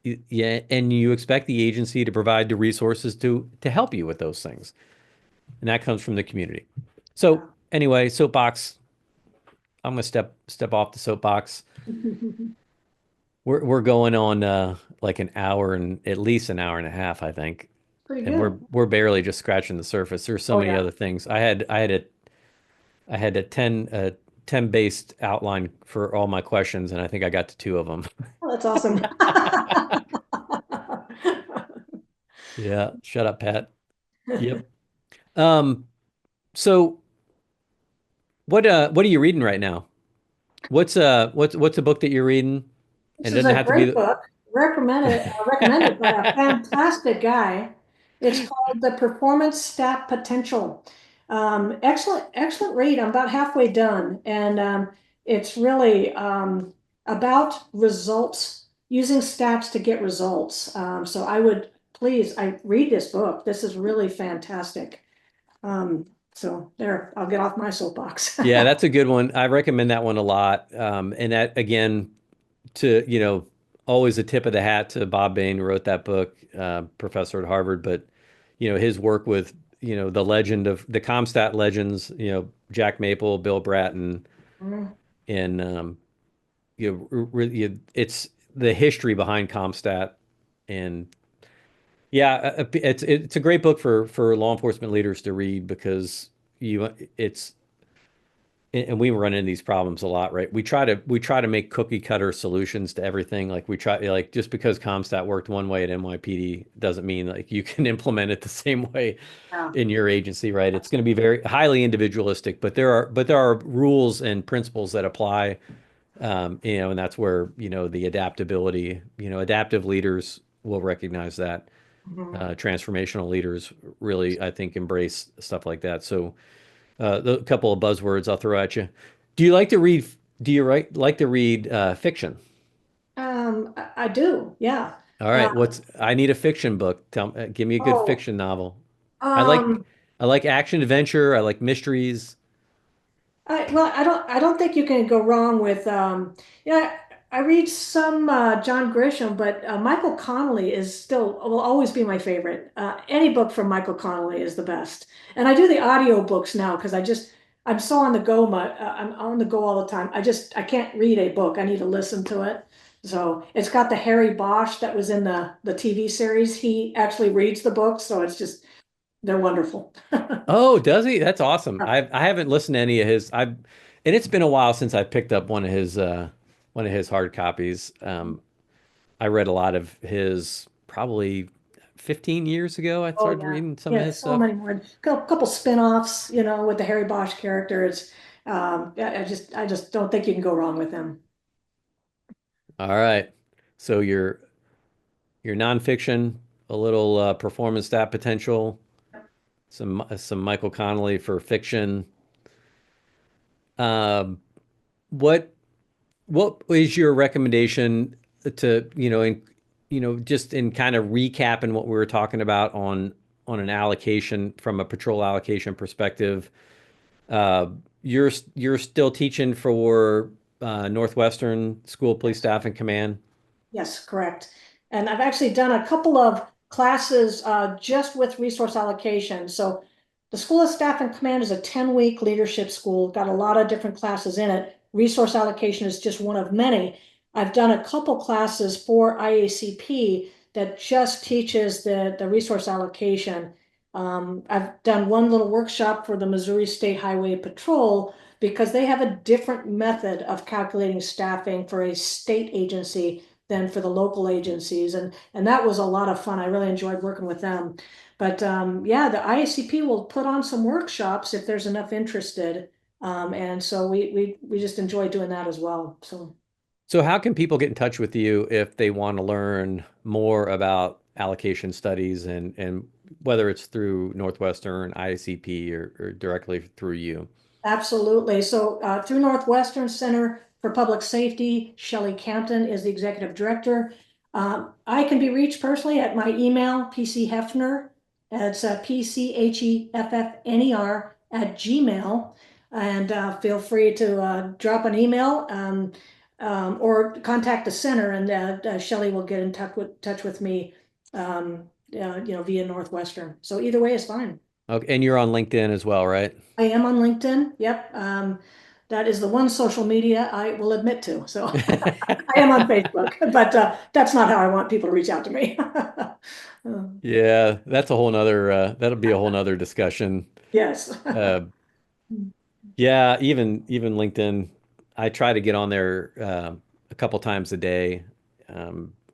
Speaker 1: Yeah, and you expect the agency to provide the resources to help you with those things. And that comes from the community. So
Speaker 2: Yeah.
Speaker 1: anyway, soapbox, I'm gonna step off the soapbox. We're going on like an hour and at least an hour and a half, I think.
Speaker 2: Pretty
Speaker 1: And we're
Speaker 2: good.
Speaker 1: we're barely just scratching the surface. There's so
Speaker 2: Oh
Speaker 1: many
Speaker 2: yeah.
Speaker 1: other things. I had a 10 based outline for all my questions, and I think I got to two of them.
Speaker 2: Oh, that's awesome.
Speaker 1: Yeah, shut up, Pat. Yep. Um, so what are you reading right now? What's a book that you're reading?
Speaker 2: This
Speaker 1: And it
Speaker 2: is
Speaker 1: doesn't
Speaker 2: a
Speaker 1: have to be
Speaker 2: great book, recommended by a fantastic guy. It's called The Performance Stat Potential. Excellent read. I'm about halfway done, and it's really about results, using stats to get results. So I read this book. This is really fantastic. So there, I'll get off my soapbox.
Speaker 1: Yeah, that's a good one. I recommend that one a lot. And that again, to always a tip of the hat to Bob Bain, who wrote that book, professor at Harvard. But his work with the legend of the Comstat legends, Jack Maple, Bill Bratton,
Speaker 2: Mm,
Speaker 1: and it's the history behind Comstat. And yeah, it's a great book for law enforcement leaders to read because it's and we run into these problems a lot, right? We try to make cookie cutter solutions to everything. Like we try like just because Comstat worked one way at NYPD doesn't mean like you can implement it the same way
Speaker 2: yeah.
Speaker 1: in your agency, right? It's going to be very highly individualistic, but there are rules and principles that apply, and that's where the adaptability, adaptive leaders will recognize that.
Speaker 2: Mhm.
Speaker 1: Transformational leaders really, I think, embrace stuff like that. So the couple of buzzwords I'll throw at you. Do you like to read? Do you like to read fiction?
Speaker 2: I do, yeah.
Speaker 1: All
Speaker 2: Uh,
Speaker 1: right, I need a fiction book. Give me a good
Speaker 2: oh,
Speaker 1: fiction novel. I like
Speaker 2: um,
Speaker 1: I like action adventure. I like mysteries.
Speaker 2: I don't think you can go wrong with, yeah, I read some John Grisham, but Michael Connolly will always be my favorite. Any book from Michael Connolly is the best. And I do the audio books now because I'm so on the go, I'm on the go all the time. I can't read a book. I need to listen to it. So it's got the Harry Bosch that was in the TV series. He actually reads the books, so they're wonderful.
Speaker 1: Oh, does he? That's awesome. I haven't listened to any of his. And it's been a while since I picked up one of his hard copies. I read a lot of his probably 15 years ago. I
Speaker 2: Oh
Speaker 1: started
Speaker 2: yeah,
Speaker 1: reading some of
Speaker 2: yeah,
Speaker 1: his
Speaker 2: so
Speaker 1: stuff.
Speaker 2: many more. Couple spin-offs, with the Harry Bosch characters. I just don't think you can go wrong with them.
Speaker 1: All right. So your nonfiction, a little performance stat potential, some Michael Connolly for fiction. Um, what what is your recommendation to just in kind of recapping what we were talking about on an allocation from a patrol allocation perspective, uh, you're still teaching for Northwestern School of Police Staff and Command.
Speaker 2: Yes, correct. And I've actually done a couple of classes just with resource allocation. So the School of Staff and Command is a 10-week leadership school, got a lot of different classes in it. Resource allocation is just one of many. I've done a couple classes for IACP that just teaches the resource allocation. I've done one little workshop for the Missouri State Highway Patrol because they have a different method of calculating staffing for a state agency than for the local agencies. And that was a lot of fun. I really enjoyed working with them. But yeah, the IACP will put on some workshops if there's enough interested. And so we just enjoy doing that as well.
Speaker 1: So how can people get in touch with you if they want to learn more about allocation studies and whether it's through Northwestern, IACP, or directly through you?
Speaker 2: Absolutely. So through Northwestern Center for Public Safety, Shelley Campton is the executive director. I can be reached personally at my email, PCHeffner. It's PCHEFFNER @gmail. And feel free to drop an email or contact the center, and Shelley will get in touch with me, via Northwestern. So either way is fine.
Speaker 1: Okay, and you're on LinkedIn as well, right?
Speaker 2: I am on LinkedIn. Yep. That is the one social media I will admit to. So I am on Facebook, but that's not how I want people to reach out to me.
Speaker 1: Yeah, that's a whole nother that'll be a whole nother discussion.
Speaker 2: Yes.
Speaker 1: Uh, yeah, even LinkedIn, I try to get on there a couple times a day.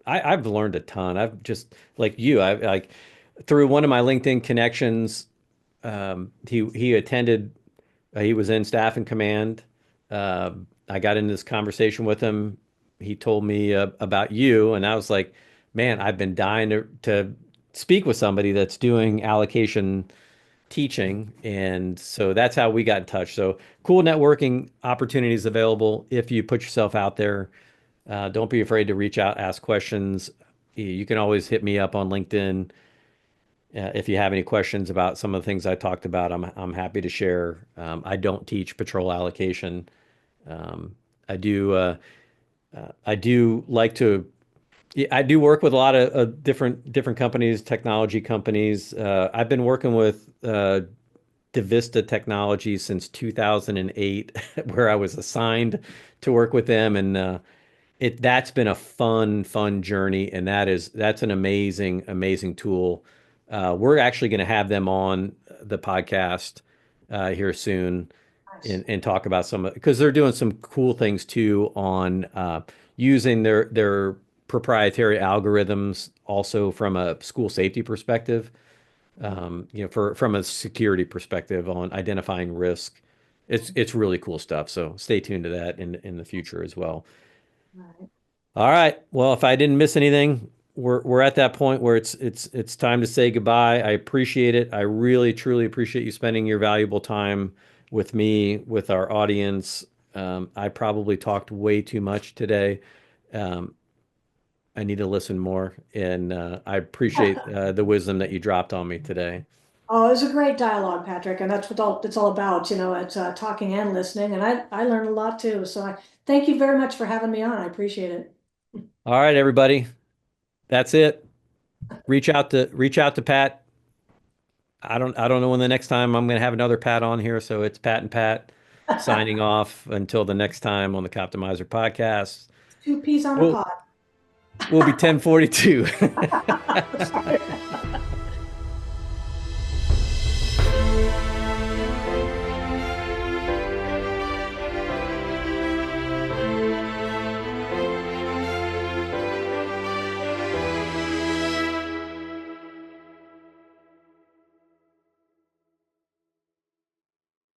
Speaker 1: I've learned a ton. I've just like you, I like through one of my LinkedIn connections, he attended, he was in staff and command. I got into this conversation with him. He told me about you, and I was like, man, I've been dying to speak with somebody that's doing allocation teaching. And so that's how we got in touch. So cool networking opportunities available if you put yourself out there. Don't be afraid to reach out, ask questions. You can always hit me up on LinkedIn. If you have any questions about some of the things I talked about, I'm happy to share. I don't teach patrol allocation. Um, I do I do like to yeah, I do work with a lot of different companies, technology companies. I've been working with DaVista Technology since 2008, where I was assigned to work with them, and that's been a fun journey, and that's an amazing tool. We're actually going to have them on the podcast here soon
Speaker 2: Nice.
Speaker 1: and talk about some because they're doing some cool things too on using their proprietary algorithms also from a school safety perspective. From a security perspective on identifying risk. It's really cool stuff. So stay tuned to that in the future as well.
Speaker 2: Right.
Speaker 1: All right. Well, if I didn't miss anything, we're at that point where it's time to say goodbye. I appreciate it. I really truly appreciate you spending your valuable time with me, with our audience. I probably talked way too much today. Um, I need to listen more, and I appreciate the wisdom that you dropped on me today.
Speaker 2: Oh, it was a great dialogue, Patrick, and that's what it's all about. It's talking and listening, and I learned a lot too. So I thank you very much for having me on. I appreciate it.
Speaker 1: All right, everybody. That's it. Reach out to Pat. I don't know when the next time I'm going to have another Pat on here, so it's Pat and Pat signing off until the next time on the Coptimizer podcast.
Speaker 2: Two peas on a
Speaker 1: We'll
Speaker 2: pod.
Speaker 1: we'll be 1042.
Speaker 2: Sorry.